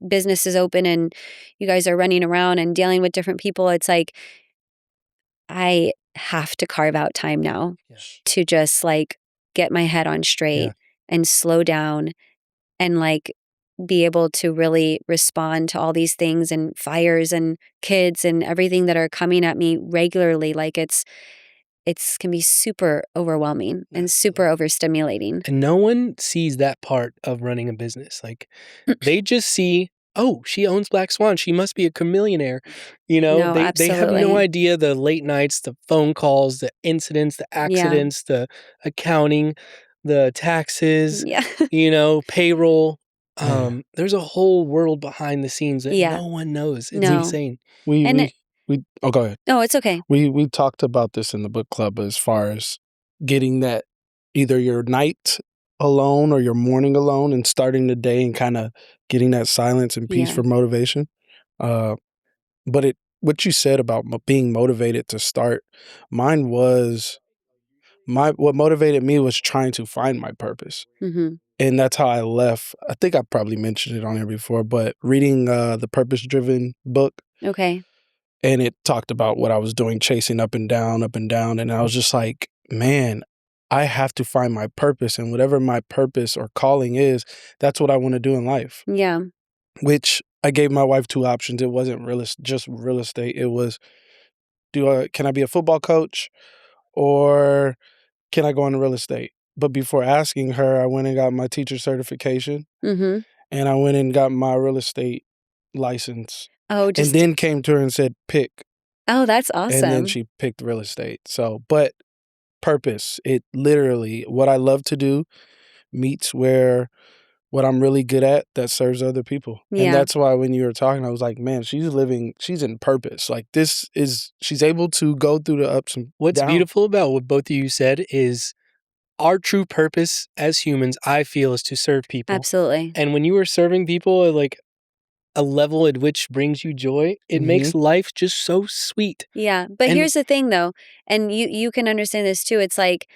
Speaker 1: business is open and you guys are running around and dealing with different people. It's like, I have to carve out time now
Speaker 2: Yes.
Speaker 1: to just like get my head on straight
Speaker 2: Yeah.
Speaker 1: and slow down and like be able to really respond to all these things and fires and kids and everything that are coming at me regularly. Like it's can be super overwhelming and super overstimulating.
Speaker 2: And no one sees that part of running a business. Like they just see, oh, she owns Black Swan. She must be a chameleonaire.
Speaker 1: No,
Speaker 2: They have no
Speaker 1: absolutely.
Speaker 2: idea the late nights, the phone calls, the incidents, the accidents, the accounting, the taxes,
Speaker 1: Yeah.
Speaker 2: payroll.
Speaker 3: Man.
Speaker 2: There's a whole world behind the scenes that
Speaker 1: Yeah.
Speaker 2: no one knows. It's
Speaker 1: No.
Speaker 2: insane.
Speaker 1: And
Speaker 3: Oh, go ahead.
Speaker 1: no, it's okay.
Speaker 3: We talked about this in the book club as far as getting that either your night alone or your morning alone and starting the day and kind of getting that silence and peace
Speaker 1: Yeah.
Speaker 3: for motivation. But what you said about being motivated to start, mine was what motivated me was trying to find my purpose.
Speaker 1: Mm-hmm.
Speaker 3: And that's how I left. I think I probably mentioned it on here before, but reading the Purpose Driven book,
Speaker 1: Okay.
Speaker 3: and it talked about what I was doing, chasing up and down. And I was just like, man, I have to find my purpose. And whatever my purpose or calling is, that's what I want to do in life.
Speaker 1: Yeah.
Speaker 3: Which I gave my wife 2 options. It wasn't just real estate. It was, can I be a football coach or can I go into real estate? But before asking her, I went and got my teacher certification
Speaker 1: Mm-hmm.
Speaker 3: and I went and got my real estate license.
Speaker 1: Oh,
Speaker 3: And then came to her and said, pick.
Speaker 1: Oh, that's awesome.
Speaker 3: And then she picked real estate. So, but purpose, it literally, what I love to do meets what I'm really good at that serves other people.
Speaker 1: Yeah.
Speaker 3: And that's why when you were talking, I was like, man, she's in purpose. Like she's able to go through the ups and
Speaker 2: What's
Speaker 3: downs.
Speaker 2: beautiful about what both of you said is our true purpose as humans, I feel, is to serve people.
Speaker 1: Absolutely.
Speaker 2: And when you are serving people at like a level at which brings you joy, it makes life just so sweet.
Speaker 1: Yeah. But
Speaker 2: And-
Speaker 1: here's the thing though, and you can understand this too. It's like,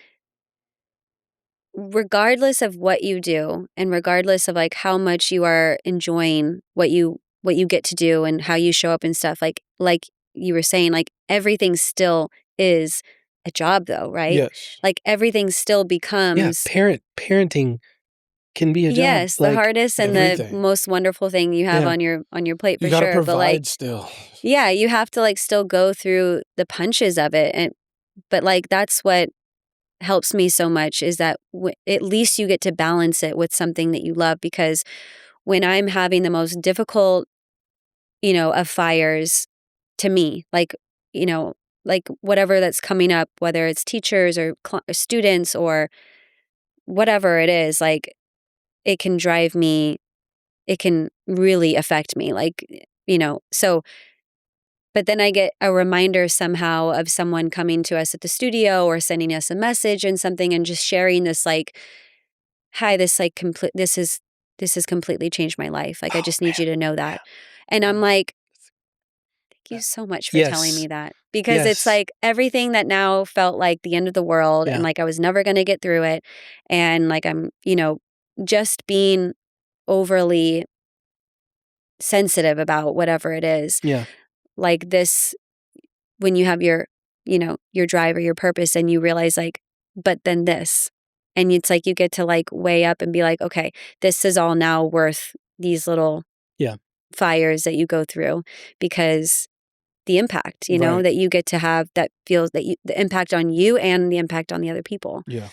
Speaker 1: regardless of what you do and regardless of like how much you are enjoying what you get to do and how you show up and stuff, like you were saying, like everything still is a job though, right?
Speaker 3: Yes.
Speaker 1: Like everything still becomes
Speaker 2: parenting can be a job.
Speaker 1: yes, the
Speaker 2: Like,
Speaker 1: hardest and
Speaker 3: everything.
Speaker 1: the most wonderful thing you have
Speaker 2: Yeah.
Speaker 1: on your plate for
Speaker 3: You gotta
Speaker 1: sure.
Speaker 3: provide
Speaker 1: But like
Speaker 3: still.
Speaker 1: yeah, you have to like still go through the punches of it, but like that's what helps me so much is that at least you get to balance it with something that you love, because when I'm having the most difficult, of fires to me, like, like whatever that's coming up, whether it's teachers or students or whatever it is, like it can drive me, it can really affect me. Like, so, but then I get a reminder somehow of someone coming to us at the studio or sending us a message and something and just sharing this, like, hi, this like this has completely changed my life. Like, I
Speaker 2: Oh,
Speaker 1: just need you
Speaker 2: man.
Speaker 1: to know that. And I'm
Speaker 2: Yeah.
Speaker 1: like, thank you so much for telling me
Speaker 2: Yes.
Speaker 1: that, because it's
Speaker 2: Yes.
Speaker 1: like everything that now felt like the end of the world and
Speaker 2: Yeah.
Speaker 1: like I was never going to get through it. And like I'm, just being overly sensitive about whatever it is.
Speaker 2: Yeah.
Speaker 1: Like this, when you have your, your drive or your purpose and you realize like, but then this, and it's like you get to like weigh up and be like, okay, this is all now worth these little
Speaker 2: Yeah.
Speaker 1: fires that you go through, because the impact,
Speaker 3: Right.
Speaker 1: that you get to have, that feels that the impact on you and the impact on the other people.
Speaker 3: Yeah.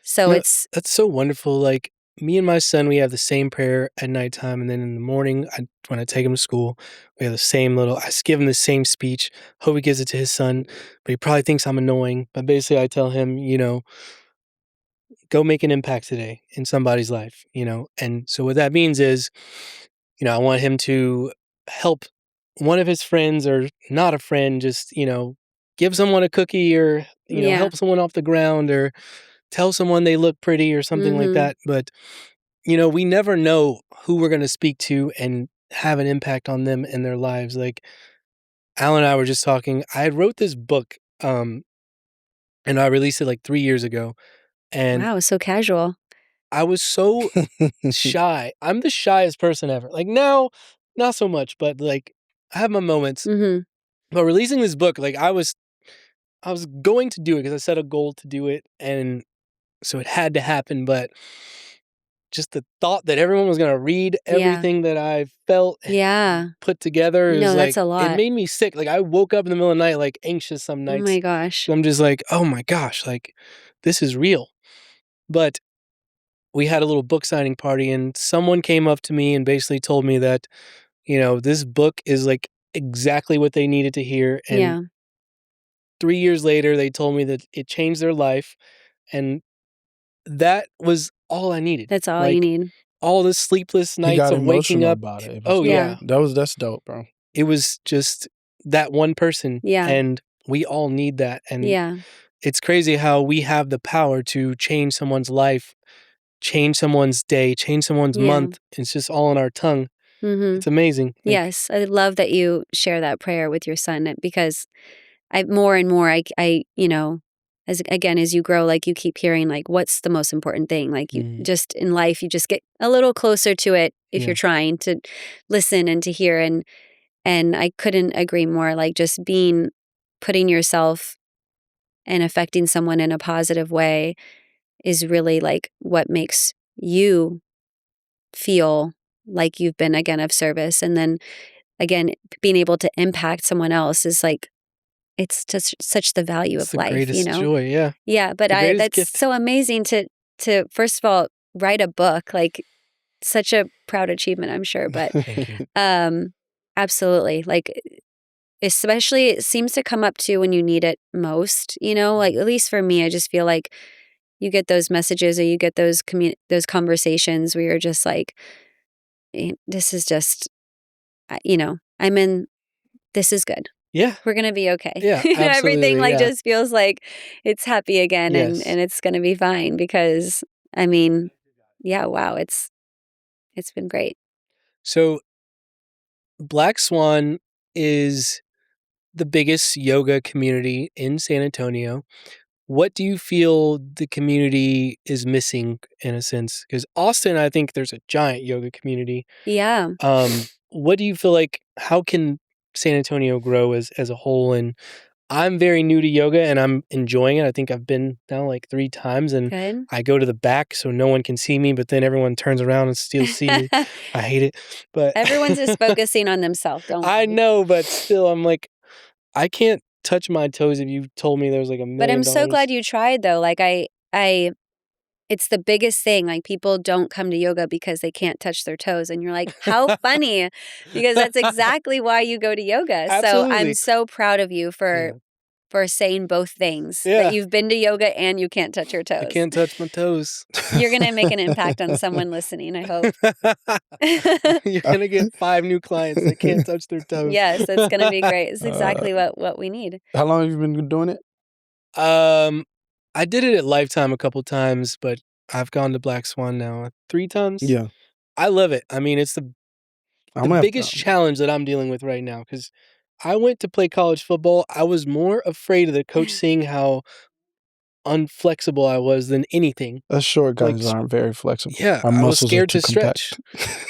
Speaker 1: So
Speaker 2: No,
Speaker 1: it's,
Speaker 2: That's so wonderful. Like me and my son, we have the same prayer at nighttime, and then in the morning, when I take him to school, we have the same little. I give him the same speech. Hope he gives it to his son, but he probably thinks I'm annoying. But basically, I tell him, go make an impact today in somebody's life. And so what that means is, I want him to help one of his friends or not a friend, just give someone a cookie or
Speaker 1: yeah.
Speaker 2: help someone off the ground or tell someone they look pretty or something like
Speaker 1: Mhm.
Speaker 2: that. But, we never know who we're going to speak to and have an impact on them in their lives. Like Alan and I were just talking. I wrote this book and I released it like 3 years ago. And
Speaker 1: Wow, so casual.
Speaker 2: I was so shy. I'm the shyest person ever. Like now, not so much, but like I have my moments.
Speaker 1: Mhm.
Speaker 2: But releasing this book, like I was going to do it because I set a goal to do it, and so it had to happen. But just the thought that everyone was gonna read
Speaker 1: Yeah.
Speaker 2: everything that I felt and
Speaker 1: Yeah.
Speaker 2: put together is
Speaker 1: No,
Speaker 2: like
Speaker 1: that's a
Speaker 2: it
Speaker 1: lot.
Speaker 2: made me sick. Like I woke up in the middle of the night like anxious some
Speaker 1: Oh
Speaker 2: nights.
Speaker 1: my gosh.
Speaker 2: So I'm just like, oh my gosh, like this is real. But we had a little book signing party and someone came up to me and basically told me that, this book is like exactly what they needed to hear. And
Speaker 1: Yeah.
Speaker 2: 3 years later, they told me that it changed their life. And that was all I needed.
Speaker 1: That's all you
Speaker 2: Like
Speaker 1: need.
Speaker 2: all the sleepless
Speaker 3: He
Speaker 2: nights
Speaker 3: got
Speaker 2: of waking
Speaker 3: emotional
Speaker 2: up.
Speaker 3: about it. It was
Speaker 2: Oh,
Speaker 3: dope.
Speaker 2: yeah.
Speaker 3: That's dope, bro.
Speaker 2: It was just that one person.
Speaker 1: Yeah.
Speaker 2: And we all need that. And
Speaker 1: Yeah.
Speaker 2: it's crazy how we have the power to change someone's life, change someone's day, change someone's
Speaker 1: Yeah.
Speaker 2: month. It's just all in our tongue.
Speaker 1: Mhm.
Speaker 2: It's amazing. Like,
Speaker 1: Yes, I love that you share that prayer with your son, because more and more as you grow, like you keep hearing like what's the most important thing, like you
Speaker 2: Mhm.
Speaker 1: just in life you just get a little closer to it if
Speaker 2: Yeah.
Speaker 1: you're trying to listen and to hear, and I couldn't agree more, like just putting yourself and affecting someone in a positive way is really like what makes you feel like you've been again of service. And then again, being able to impact someone else is like, it's just such the value
Speaker 2: it's
Speaker 1: of
Speaker 2: the
Speaker 1: life,
Speaker 2: greatest joy. Yeah.
Speaker 1: Yeah, but
Speaker 2: The greatest
Speaker 1: that's
Speaker 2: gift.
Speaker 1: so amazing to first of all write a book, like such a proud achievement, I'm sure. But
Speaker 2: Thank you.
Speaker 1: absolutely, like especially it seems to come up too when you need it most. Like at least for me, I just feel like you get those messages or you get those conversations where you're just like, this is just, I'm in. This is good.
Speaker 2: Yeah.
Speaker 1: We're gonna be okay.
Speaker 2: Yeah,
Speaker 1: Everything
Speaker 2: absolutely,
Speaker 1: like
Speaker 2: yeah.
Speaker 1: just feels like it's happy again,
Speaker 2: Yes.
Speaker 1: and it's gonna be fine, because I mean, yeah, wow, it's been great.
Speaker 2: So Black Swan is the biggest yoga community in San Antonio. What do you feel the community is missing in a sense? Because Austin, I think there's a giant yoga community.
Speaker 1: Yeah.
Speaker 2: What do you feel like? How can San Antonio grow as a whole? And I'm very new to yoga and I'm enjoying it. I think I've been now like 3 times and
Speaker 1: Good.
Speaker 2: I go to the back so no one can see me, but then everyone turns around and still see me. I hate it. But
Speaker 1: Everyone's just focusing on themselves, don't
Speaker 2: I
Speaker 1: they?
Speaker 2: know, but still I'm like, I can't touch my toes if you told me there was like $1 million.
Speaker 1: But I'm so glad you tried though. Like it's the biggest thing. Like people don't come to yoga because they can't touch their toes. And you're like, how funny, because that's exactly why you go to yoga. So I'm
Speaker 2: Absolutely.
Speaker 1: so proud of you for saying both things. That you've been to yoga and you can't touch your toes.
Speaker 2: I can't touch my toes.
Speaker 1: You're going to make an impact on someone listening, I hope.
Speaker 2: You're going to get 5 new clients that can't touch their toes.
Speaker 1: Yes, it's going to be great. It's exactly what we need.
Speaker 3: How long have you been doing it?
Speaker 2: I did it at Lifetime a couple times, but I've gone to Black Swan now 3 times.
Speaker 3: Yeah.
Speaker 2: I love it. I mean, it's the biggest challenge that I'm dealing with right now, because I went to play college football. I was more afraid of the coach seeing how unflexible I was than anything.
Speaker 3: Us short guys aren't very flexible.
Speaker 2: Yeah, I was scared to stretch.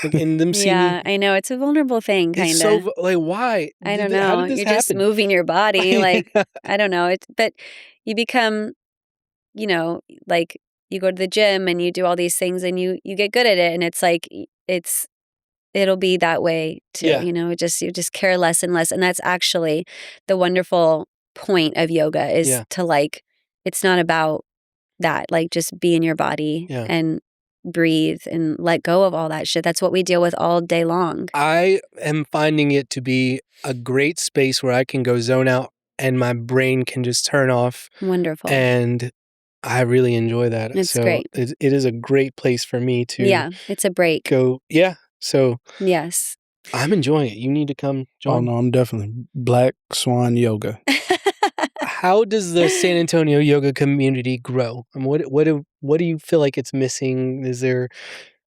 Speaker 2: Like, and them seeing
Speaker 1: Yeah, I know. It's a vulnerable thing, kind of.
Speaker 2: It's so, like, why?
Speaker 1: I don't know.
Speaker 2: How did this
Speaker 1: You're
Speaker 2: happen?
Speaker 1: just moving your body. Like, I don't know. But you become, you know, like you go to the gym and you do all these things and you get good at it. And it's like, it'll be that way too.
Speaker 2: Yeah.
Speaker 1: You know, you just care less and less. And that's actually the wonderful point of yoga is to like, it's not about that. Like just be in your body and breathe and let go of all that shit. That's what we deal with all day long.
Speaker 2: I am finding it to be a great space where I can go zone out and my brain can just turn off.
Speaker 1: Wonderful.
Speaker 2: And I really enjoy that.
Speaker 1: It's great.
Speaker 2: It is a great place for me to
Speaker 1: it's a break.
Speaker 2: Go. Yeah. So
Speaker 1: yes.
Speaker 2: I'm enjoying it. You need to come join.
Speaker 3: Oh no, I'm definitely Black Swan Yoga.
Speaker 2: How does the San Antonio yoga community grow? And what do you feel like it's missing? Is there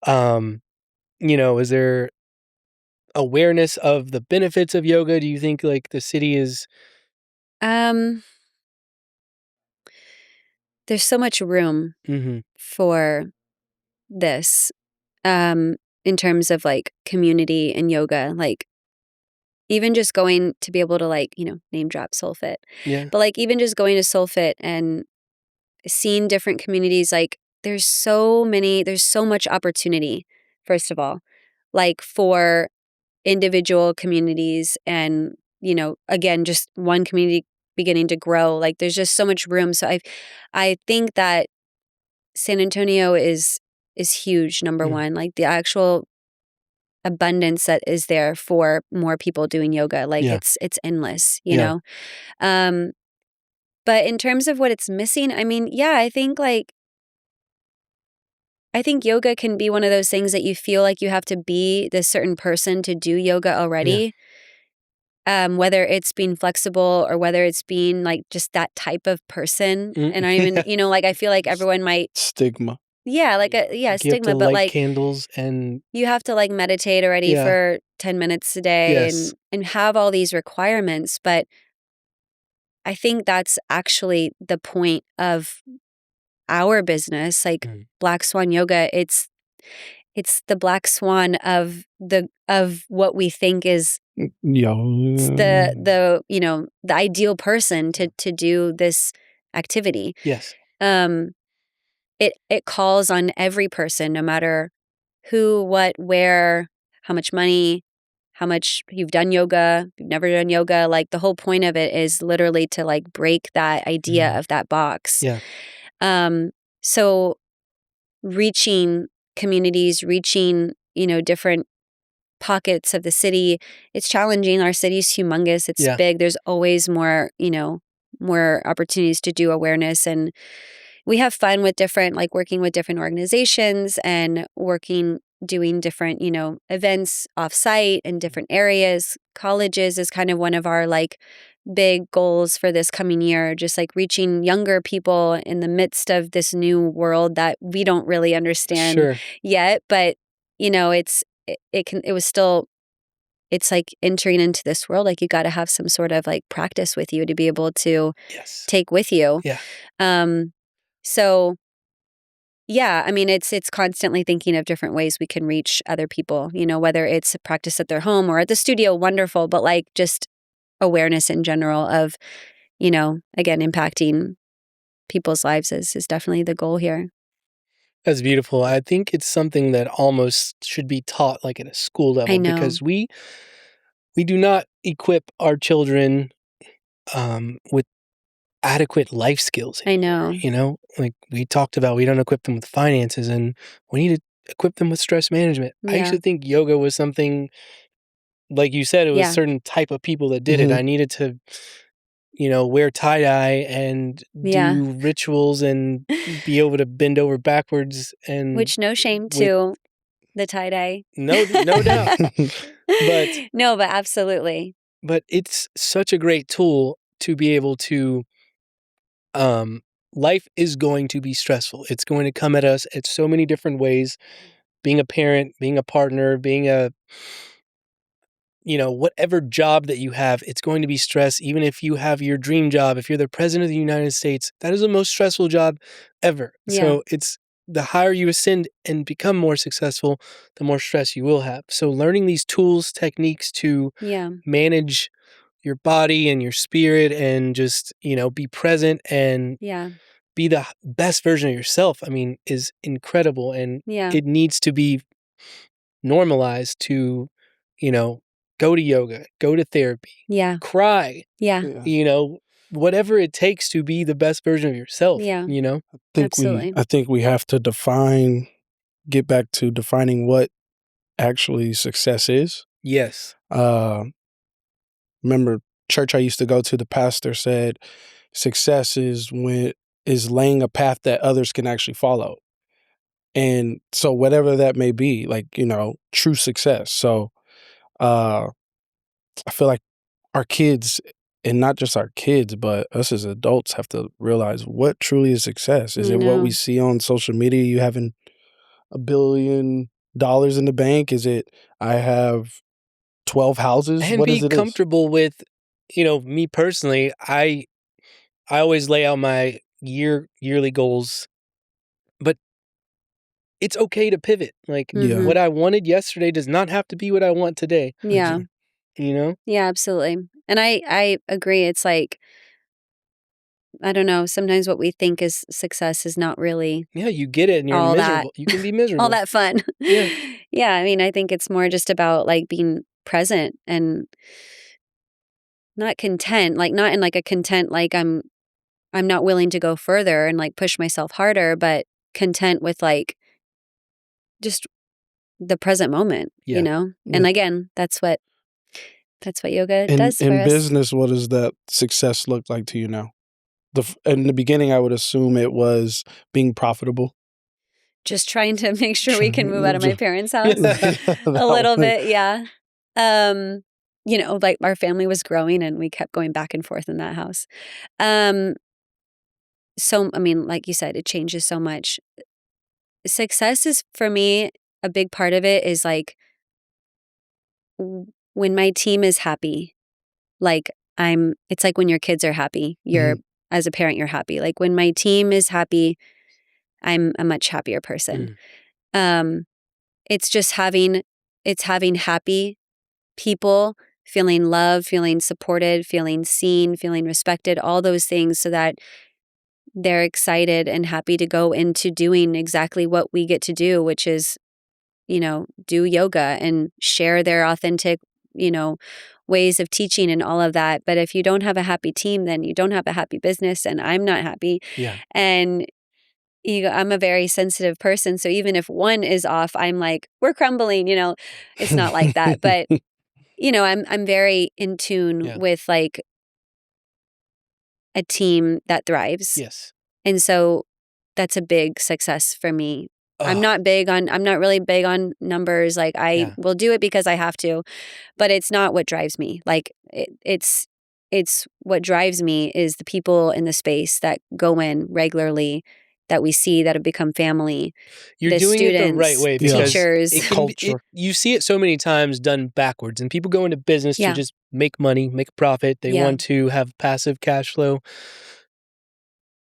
Speaker 2: is there awareness of the benefits of yoga? Do you think like the city is
Speaker 1: there's so much room for this in terms of like community and yoga, like even just going to be able to like, name drop Soulfit.
Speaker 2: Yeah.
Speaker 1: But like even just going to Soulfit and seeing different communities, like there's so much opportunity, first of all, like for individual communities and, again, just one community beginning to grow. Like there's just so much room. So I think that San Antonio is huge, number one. Like the actual abundance that is there for more people doing yoga, like it's endless, you know. But in terms of what it's missing, I mean, I think yoga can be one of those things that you feel like you have to be this certain person to do yoga already. Whether it's being flexible or whether it's being like just that type of person. And I even, like I feel like everyone might
Speaker 3: stigma.
Speaker 1: Yeah, like stigma, but like
Speaker 2: candles and
Speaker 1: you have to like meditate already for 10 minutes a day and have all these requirements. But I think that's actually the point of our business, like Black Swan Yoga. It's the black swan of what we think is the ideal person to do this activity.
Speaker 2: Yes.
Speaker 1: It calls on every person, no matter who, what, where, how much money, how much you've done yoga, you've never done yoga. Like the whole point of it is literally to like break that idea of that box.
Speaker 2: Yeah.
Speaker 1: So reaching communities, reaching, different pockets of the city, it's challenging. Our city's humongous. It's big. There's always more, more opportunities to do awareness, and we have fun with working with different organizations and doing different, events off-site in different areas. Colleges is kind of one of our like big goals for this coming year, just like reaching younger people in the midst of this new world that we don't really understand yet. But, it's like entering into this world. Like you got to have some sort of like practice with you to be able to take with you.
Speaker 2: Yeah.
Speaker 1: So, I mean, it's constantly thinking of different ways we can reach other people, whether it's a practice at their home or at the studio, wonderful, but like just awareness in general of, again, impacting people's lives is definitely the goal here.
Speaker 2: That's beautiful. I think it's something that almost should be taught like at a school level,
Speaker 1: I know.
Speaker 2: because we do not equip our children with adequate life skills.
Speaker 1: I know.
Speaker 2: You know, like we talked about, we don't equip them with finances, and we need to equip them with stress management. I
Speaker 1: Yeah.
Speaker 2: actually think yoga was something, like you said, it was
Speaker 1: Yeah.
Speaker 2: a certain type of people that did it.
Speaker 3: Mhm.
Speaker 2: I needed to, wear tie-dye and
Speaker 1: Yeah.
Speaker 2: do rituals and be able to bend over backwards and
Speaker 1: Which no shame
Speaker 2: with-
Speaker 1: to the tie-dye.
Speaker 2: no doubt. But
Speaker 1: No, but absolutely.
Speaker 2: But it's such a great tool to be able to, life is going to be stressful. It's going to come at us at so many different ways. Being a parent, being a partner, being whatever job that you have, it's going to be stress. Even if you have your dream job, if you're the president of the United States, that is the most stressful job ever.
Speaker 1: Yeah.
Speaker 2: So it's the higher you ascend and become more successful, the more stress you will have. So learning these tools, techniques to
Speaker 1: Yeah.
Speaker 2: manage your body and your spirit and just, be present and
Speaker 1: Yeah.
Speaker 2: be the best version of yourself, I mean, is incredible. And
Speaker 1: Yeah.
Speaker 2: it needs to be normalized to, go to yoga, go to therapy,
Speaker 1: Yeah.
Speaker 2: cry,
Speaker 1: Yeah.
Speaker 3: Yeah.
Speaker 2: whatever it takes to be the best version of yourself,
Speaker 1: Yeah.
Speaker 3: I
Speaker 1: Absolutely.
Speaker 3: think we have to get back to defining what actually success is.
Speaker 2: Yes.
Speaker 3: Remember church I used to go to, the pastor said success is laying a path that others can actually follow. And so whatever that may be, like, true success. So I feel like our kids, and not just our kids, but us as adults, have to realize what truly is success. Is
Speaker 1: I
Speaker 3: it what we
Speaker 1: know.
Speaker 3: see on social media? You having $1 billion in the bank? Is it I have 12 houses?
Speaker 2: And
Speaker 3: What
Speaker 2: be
Speaker 3: is it?
Speaker 2: comfortable with, me personally, I always lay out my yearly goals, but it's okay to pivot. Like
Speaker 3: Yeah.
Speaker 2: what I wanted yesterday does not have to be what I want today,
Speaker 1: Yeah.
Speaker 2: you know?
Speaker 1: Yeah, absolutely. And I agree. It's like, I don't know, sometimes what we think is success is not really
Speaker 2: Yeah, you get it and you're
Speaker 1: all that
Speaker 2: miserable. You can be miserable.
Speaker 1: all that fun.
Speaker 2: Yeah.
Speaker 1: Yeah, I mean, I think it's more just about like being present and not content, like not in like a content like I'm not willing to go further and like push myself harder, but content with like just the present moment,
Speaker 2: Yeah.
Speaker 1: you know?
Speaker 3: Yeah.
Speaker 1: And again, that's what yoga
Speaker 3: In
Speaker 1: does for
Speaker 3: in
Speaker 1: us.
Speaker 3: business, what does that success look like to you now? In the beginning, I would assume it was being profitable.
Speaker 1: Just trying to make sure we can move out of my parents' house.
Speaker 3: That
Speaker 1: A little
Speaker 3: one.
Speaker 1: bit, yeah. Like our family was growing and we kept going back and forth in that house. So, I mean, like you said, it changes so much. Success is, for me, a big part of it is like when my team is happy, it's like when your kids are happy, as a parent, you're happy. Like when my team is happy, I'm a much happier person. It's just having happy people, feeling loved, feeling supported, feeling seen, feeling respected, all those things, so that they're excited and happy to go into doing exactly what we get to do, which is, do yoga and share their authentic, ways of teaching and all of that. But if you don't have a happy team, then you don't have a happy business, and I'm not happy.
Speaker 2: Yeah.
Speaker 1: And I'm a very sensitive person. So even if one is off, I'm like, we're crumbling, it's not like that. But, I'm very in tune with like a team that thrives.
Speaker 2: Yes.
Speaker 1: And so that's a big success for me. I'm
Speaker 2: Oh,
Speaker 1: not really big on numbers. Like I will do it because I have to, but it's not what drives me. Like it's what drives me is the people in the space that go in regularly, that we see, that have become family.
Speaker 2: You're
Speaker 1: the
Speaker 2: doing it the right
Speaker 1: students,
Speaker 2: way because
Speaker 1: teachers.
Speaker 2: it can be,
Speaker 3: Culture.
Speaker 2: you see it so many times done backwards, and people go into business
Speaker 1: Yeah.
Speaker 2: to just make money, make a profit. They
Speaker 1: Yeah.
Speaker 2: want to have passive cash flow.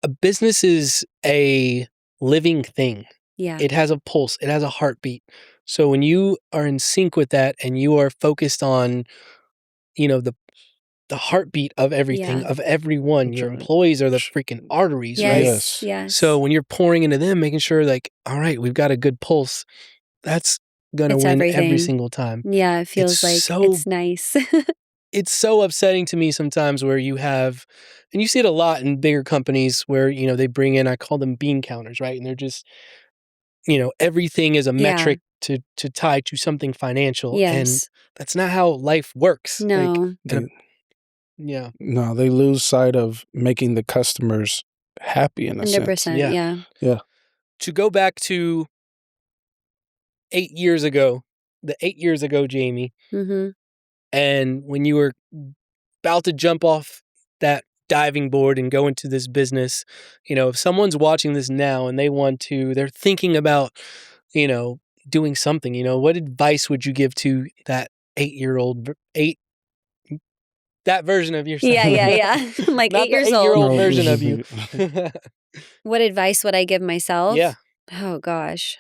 Speaker 2: A business is a living thing.
Speaker 1: Yeah.
Speaker 2: It has a pulse. It has a heartbeat. So when you are in sync with that and you are focused on, the heartbeat of everything,
Speaker 1: Yeah.
Speaker 2: of everyone, your
Speaker 3: Right.
Speaker 2: employees are the freaking arteries, right?
Speaker 1: Yes.
Speaker 3: Yes.
Speaker 1: Yes.
Speaker 2: So when you're pouring into them, making sure like, all right, we've got a good pulse, that's going to
Speaker 1: It's
Speaker 2: win every
Speaker 1: everything.
Speaker 2: single time.
Speaker 1: Yeah, it feels like
Speaker 2: so
Speaker 1: it's nice.
Speaker 2: it's so upsetting to me sometimes where you have, and you see it a lot in bigger companies where, they bring in, I call them bean counters, right? And they're just, everything is a
Speaker 1: Yeah.
Speaker 2: metric to tie to something financial. And
Speaker 1: Yes.
Speaker 2: that's not how life works.
Speaker 1: No.
Speaker 2: Yeah.
Speaker 3: No, they lose sight of making the customers happy in a sense.
Speaker 1: 100%.
Speaker 2: Yeah.
Speaker 1: Yeah.
Speaker 2: To go back to 8 years ago, Jamie,
Speaker 1: Mm-hmm.
Speaker 2: and when you were about to jump off that diving board and go into this business, if someone's watching this now and they're thinking about, doing something, what advice would you give to that 8-year-old, that version of yourself?
Speaker 1: Yeah. I'm like
Speaker 2: Not
Speaker 1: 8 years
Speaker 2: the 8-year-old
Speaker 1: old.
Speaker 2: version of you.
Speaker 1: What advice would I give myself?
Speaker 2: Yeah.
Speaker 1: Oh, gosh.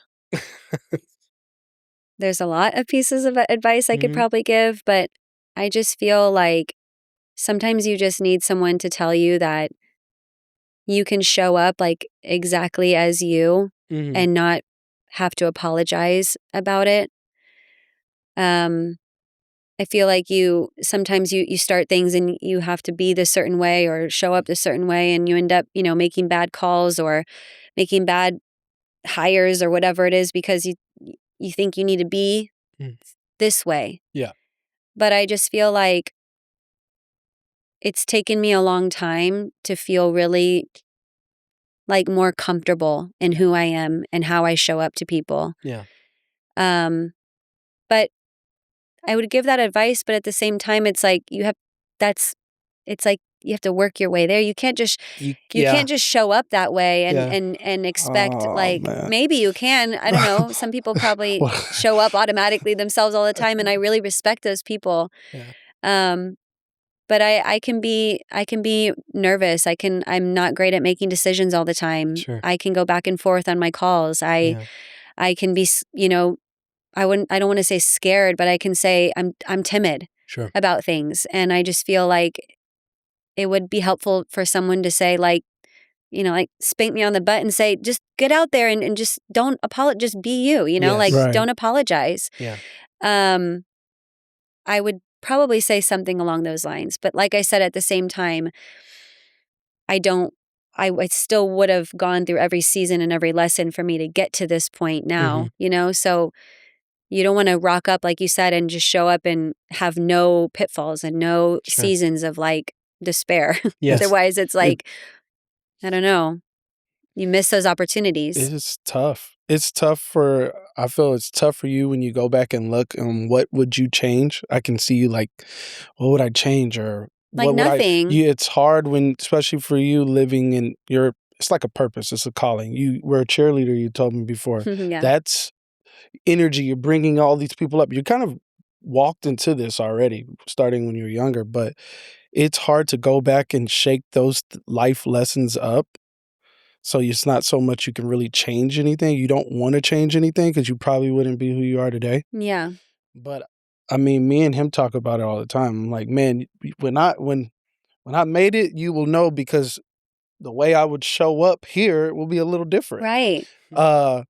Speaker 1: There's a lot of pieces of advice I could
Speaker 2: Mhm.
Speaker 1: probably give, but I just feel like sometimes you just need someone to tell you that you can show up like exactly as you
Speaker 2: Mhm.
Speaker 1: and not have to apologize about it. I feel like sometimes you start things and you have to be this certain way or show up this certain way, and you end up, making bad calls or making bad hires or whatever it is because you think you need to be
Speaker 2: Mm.
Speaker 1: this way.
Speaker 2: Yeah.
Speaker 1: But I just feel like it's taken me a long time to feel really like more comfortable in who I am and how I show up to people.
Speaker 2: Yeah.
Speaker 1: But I would give that advice, but at the same time, it's like it's like you have to work your way there. You can't just can't just show up that way and expect
Speaker 3: Oh,
Speaker 1: like
Speaker 3: man.
Speaker 1: maybe you can. I don't know. Some people probably show up automatically themselves all the time, and I really respect those people.
Speaker 2: Yeah.
Speaker 1: But I can be nervous. I'm not great at making decisions all the time.
Speaker 2: Sure.
Speaker 1: I can go back and forth on my calls. I can be, I don't want to say scared, but I can say I'm timid
Speaker 2: Sure.
Speaker 1: about things. And I just feel like it would be helpful for someone to say like spank me on the butt and say, just get out there and just don't apologize. Just be you,
Speaker 2: Yes.
Speaker 1: like
Speaker 3: Right.
Speaker 1: don't apologize.
Speaker 2: Yeah.
Speaker 1: I would probably say something along those lines. But like I said, at the same time, I still would have gone through every season and every lesson for me to get to this point now, So you don't want to rock up, like you said, and just show up and have no pitfalls and no
Speaker 2: Sure.
Speaker 1: seasons of like despair.
Speaker 2: Yes.
Speaker 1: Otherwise, it's like, I don't know, you miss those opportunities.
Speaker 3: It's tough. I feel it's tough for you when you go back and look and what would you change? I can see you like, what would I change? Or
Speaker 1: Like
Speaker 3: what would
Speaker 1: nothing.
Speaker 3: it's hard when, especially for you living in it's like a purpose. It's a calling. You were a cheerleader, you told me before.
Speaker 1: Yeah.
Speaker 3: That's energy. You're bringing all these people up. You kind of walked into this already, starting when you were younger, but it's hard to go back and shake those life lessons up. So it's not so much you can really change anything. You don't want to change anything because you probably wouldn't be who you are today.
Speaker 1: Yeah.
Speaker 3: But I mean, me and him talk about it all the time. I'm like, man, when I made it, you will know because the way I would show up here will be a little different.
Speaker 1: Right.
Speaker 3: I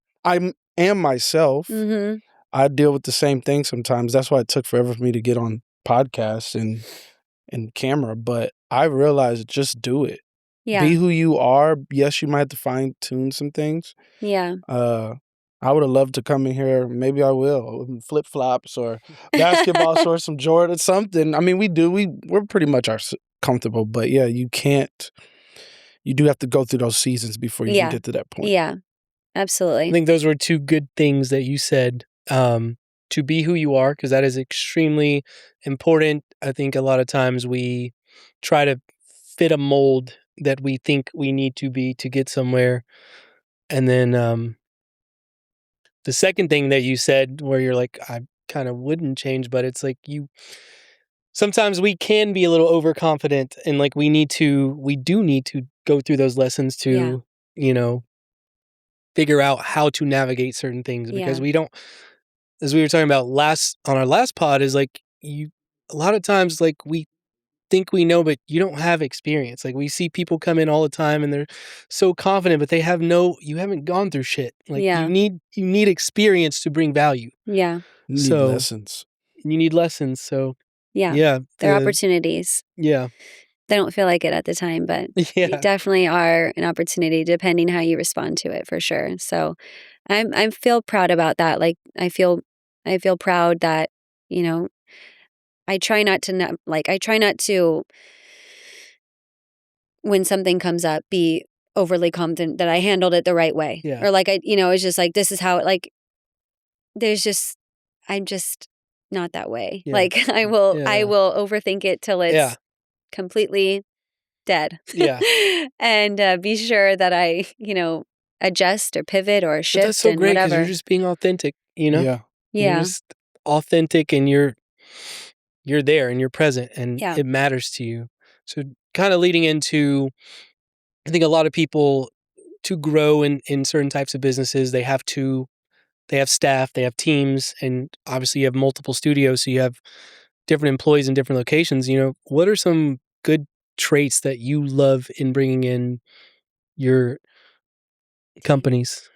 Speaker 3: am myself.
Speaker 1: Mm-hmm.
Speaker 3: I deal with the same thing sometimes. That's why it took forever for me to get on podcasts and camera. But I realized just do it.
Speaker 1: Yeah.
Speaker 3: Be who you are. Yes, you might have to fine tune some things.
Speaker 1: Yeah.
Speaker 3: I would have loved to come in here. Maybe I will. Flip flops or basketball shorts, some Jordan, something. I mean, we're pretty much comfortable. But yeah, you can't. You do have to go through those seasons before you can get to that point.
Speaker 1: Yeah. Absolutely.
Speaker 2: I think those were two good things that you said. To be who you are, because that is extremely important. I think a lot of times we try to fit a mold that we think we need to be to get somewhere. And then the second thing that you said where you're like, I kind of wouldn't change, but it's like sometimes we can be a little overconfident and like we do need to go through those lessons to, figure out how to navigate certain things because we don't, as we were talking about on our last pod, is like a lot of times like we think we know, but you don't have experience. Like we see people come in all the time and they're so confident, but you haven't gone through shit. Like you need experience to bring value.
Speaker 1: Yeah.
Speaker 3: You need lessons.
Speaker 2: You need lessons. So
Speaker 1: Yeah.
Speaker 2: Yeah.
Speaker 1: They're opportunities.
Speaker 2: Yeah.
Speaker 1: They don't feel like it at the time, but they
Speaker 2: Yeah.
Speaker 1: definitely are an opportunity depending how you respond to it for sure. So I feel proud about that. Like I feel proud that, you know, I try not to when something comes up be overly confident that I handled it the right way.
Speaker 2: Yeah.
Speaker 1: Or like it's just like this is how it like I'm just not that way.
Speaker 2: Yeah.
Speaker 1: Like I will
Speaker 2: Yeah.
Speaker 1: overthink it till it's completely dead.
Speaker 2: Yeah.
Speaker 1: And be sure that I, adjust or pivot or
Speaker 2: But
Speaker 1: shift
Speaker 2: that's so
Speaker 1: and
Speaker 2: great because
Speaker 1: whatever.
Speaker 2: you're just being authentic, you know?
Speaker 3: Yeah.
Speaker 2: You're
Speaker 1: Yeah.
Speaker 2: just authentic and you're there and you're present and
Speaker 1: Yeah.
Speaker 2: it matters to you. So kind of leading into, I think a lot of people to grow in certain types of businesses, they have staff, they have teams, and obviously you have multiple studios, so you have different employees in different locations. You know, what are some good traits that you love in bringing in your companies?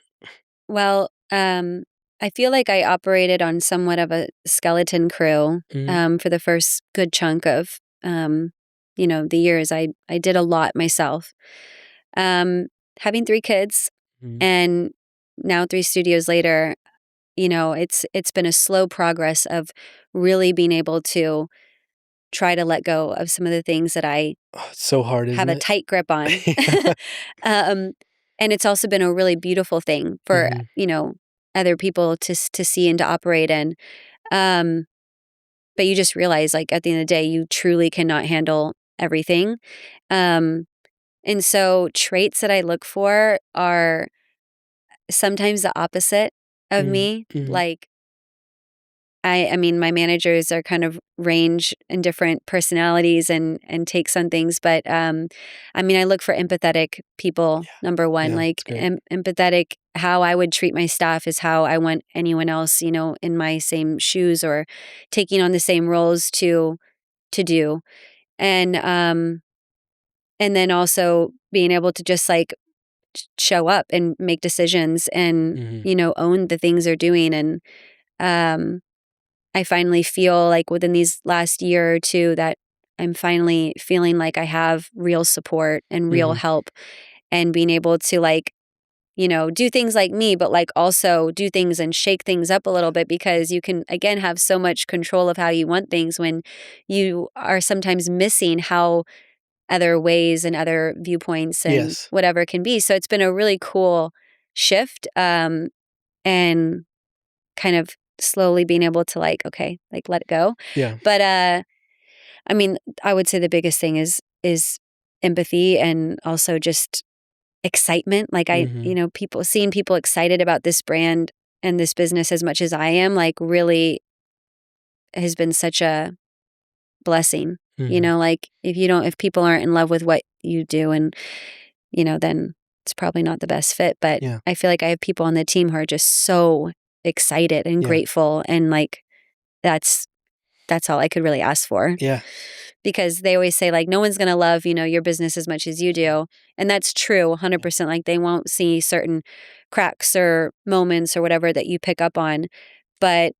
Speaker 1: Well, I feel like I operated on somewhat of a skeleton crew
Speaker 2: Mhm.
Speaker 1: for the first good chunk of the years. I did a lot myself. Having 3 kids
Speaker 2: Mhm.
Speaker 1: and now 3 studios later, it's been a slow progress of really being able to try to let go of some of the things that I
Speaker 2: Oh, it's so hard,
Speaker 1: have
Speaker 2: isn't
Speaker 1: a
Speaker 2: it?
Speaker 1: tight grip on. um, and it's also been a really beautiful thing for,
Speaker 2: Mhm.
Speaker 1: other people to see and to operate in. Um, but you just realize, like, at the end of the day, you truly cannot handle everything. Um, and so traits that I look for are sometimes the opposite of
Speaker 2: Mhm.
Speaker 1: me.
Speaker 2: Mhm.
Speaker 1: Like, I mean, my managers are kind of range in different personalities and takes on things, but I mean, I look for empathetic people. Number one,
Speaker 2: Yeah,
Speaker 1: like
Speaker 2: it's great.
Speaker 1: empathetic. How I would treat my staff is how I want anyone else, in my same shoes or taking on the same roles to do, and then also being able to just like show up and make decisions and
Speaker 2: Mhm.
Speaker 1: own the things they're doing and um I finally feel like within these last year or 2 that I'm finally feeling like I have real support and real
Speaker 2: Mhm.
Speaker 1: help and being able to like, do things like me, but like also do things and shake things up a little bit because you can again have so much control of how you want things when you are sometimes missing how other ways and other viewpoints and
Speaker 2: Yes.
Speaker 1: whatever can be. So it's been a really cool shift and kind of slowly being able to like, okay, like let it go.
Speaker 2: Yeah.
Speaker 1: But I mean, I would say the biggest thing is empathy and also just excitement. Like
Speaker 2: Mhm.
Speaker 1: people seeing people excited about this brand and this business as much as I am, like really has been such a blessing.
Speaker 2: Mhm.
Speaker 1: Like if people aren't in love with what you do and then it's probably not the best fit. But
Speaker 2: Yeah.
Speaker 1: I feel like I have people on the team who are just so excited and
Speaker 2: Yeah.
Speaker 1: grateful and like that's all I could really ask for.
Speaker 2: Yeah.
Speaker 1: Because they always say like no one's going to love, your business as much as you do. And that's true 100%. Like they won't see certain cracks or moments or whatever that you pick up on, but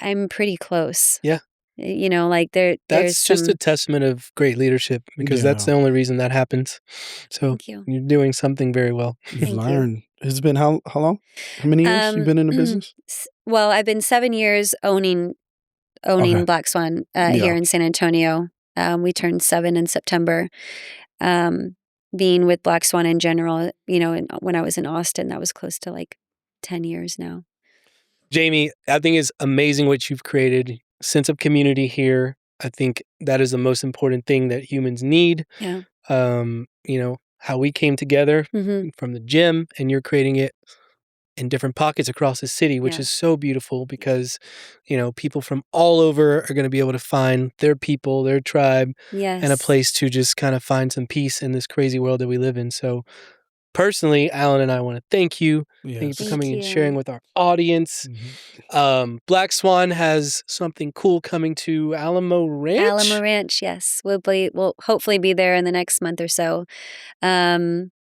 Speaker 1: I'm pretty close.
Speaker 2: Yeah.
Speaker 1: Like there's
Speaker 2: That's just a
Speaker 1: some
Speaker 2: testament of great leadership because that's
Speaker 3: Yeah.
Speaker 2: the only reason that happens. So
Speaker 1: Thank you.
Speaker 2: you're doing something very well.
Speaker 3: You've
Speaker 1: Thank you.
Speaker 3: learned. It's been how long? How many years you've been in the business?
Speaker 1: Well, I've been 7 years owning
Speaker 3: Okay.
Speaker 1: Black Swan
Speaker 3: Yeah.
Speaker 1: here in San Antonio. We turned 7 in September. Being with Black Swan in general, when I was in Austin, that was close to like 10 years now.
Speaker 2: Jamie, I think it's amazing what you've created. Sense of community here. I think that is the most important thing that humans need.
Speaker 1: Yeah.
Speaker 2: How we came together
Speaker 1: Mm-hmm.
Speaker 2: from the gym and you're creating it in different pockets across the city, which
Speaker 1: Yeah.
Speaker 2: is so beautiful because, people from all over are going to be able to find their people, their tribe,
Speaker 1: Yes.
Speaker 2: and a place to just kind of find some peace in this crazy world that we live in. So personally, Alan and I want to thank you. Thank you for
Speaker 3: Yes.
Speaker 2: coming
Speaker 1: Thank
Speaker 2: and sharing
Speaker 1: you.
Speaker 2: with our audience.
Speaker 3: Mhm.
Speaker 2: Black Swan has something cool coming to Alamo Ranch.
Speaker 1: Alamo Ranch, yes. We'll hopefully be there in the next month or so.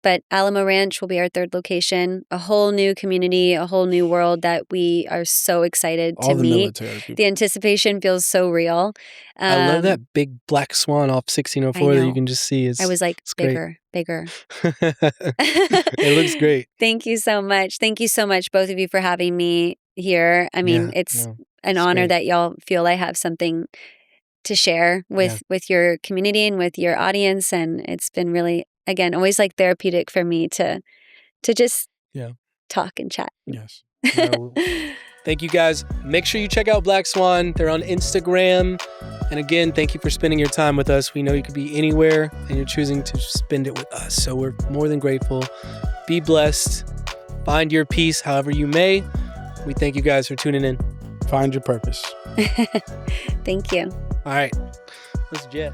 Speaker 1: But Alamo Ranch will be our third location, a whole new community, a whole new world that we are so excited to
Speaker 3: All the
Speaker 1: meet.
Speaker 3: military people.
Speaker 1: The anticipation feels so real.
Speaker 2: I love that big black swan off 1604 that you can just see.
Speaker 1: I was like,
Speaker 2: it's great.
Speaker 1: bigger.
Speaker 2: It looks great.
Speaker 1: Thank you so much. Thank you so much, both of you, for having me here. I mean, it's an honor
Speaker 2: great.
Speaker 1: that y'all feel I have something to share with your community and with your audience. And it's been really, again, always like therapeutic for me to just talk and chat.
Speaker 3: Yes.
Speaker 2: Thank you guys. Make sure you check out Black Swan. They're on Instagram. And again, thank you for spending your time with us. We know you could be anywhere and you're choosing to spend it with us. So we're more than grateful. Be blessed. Find your peace however you may. We thank you guys for tuning in.
Speaker 3: Find your purpose.
Speaker 1: Thank you.
Speaker 2: All right. Let's jet.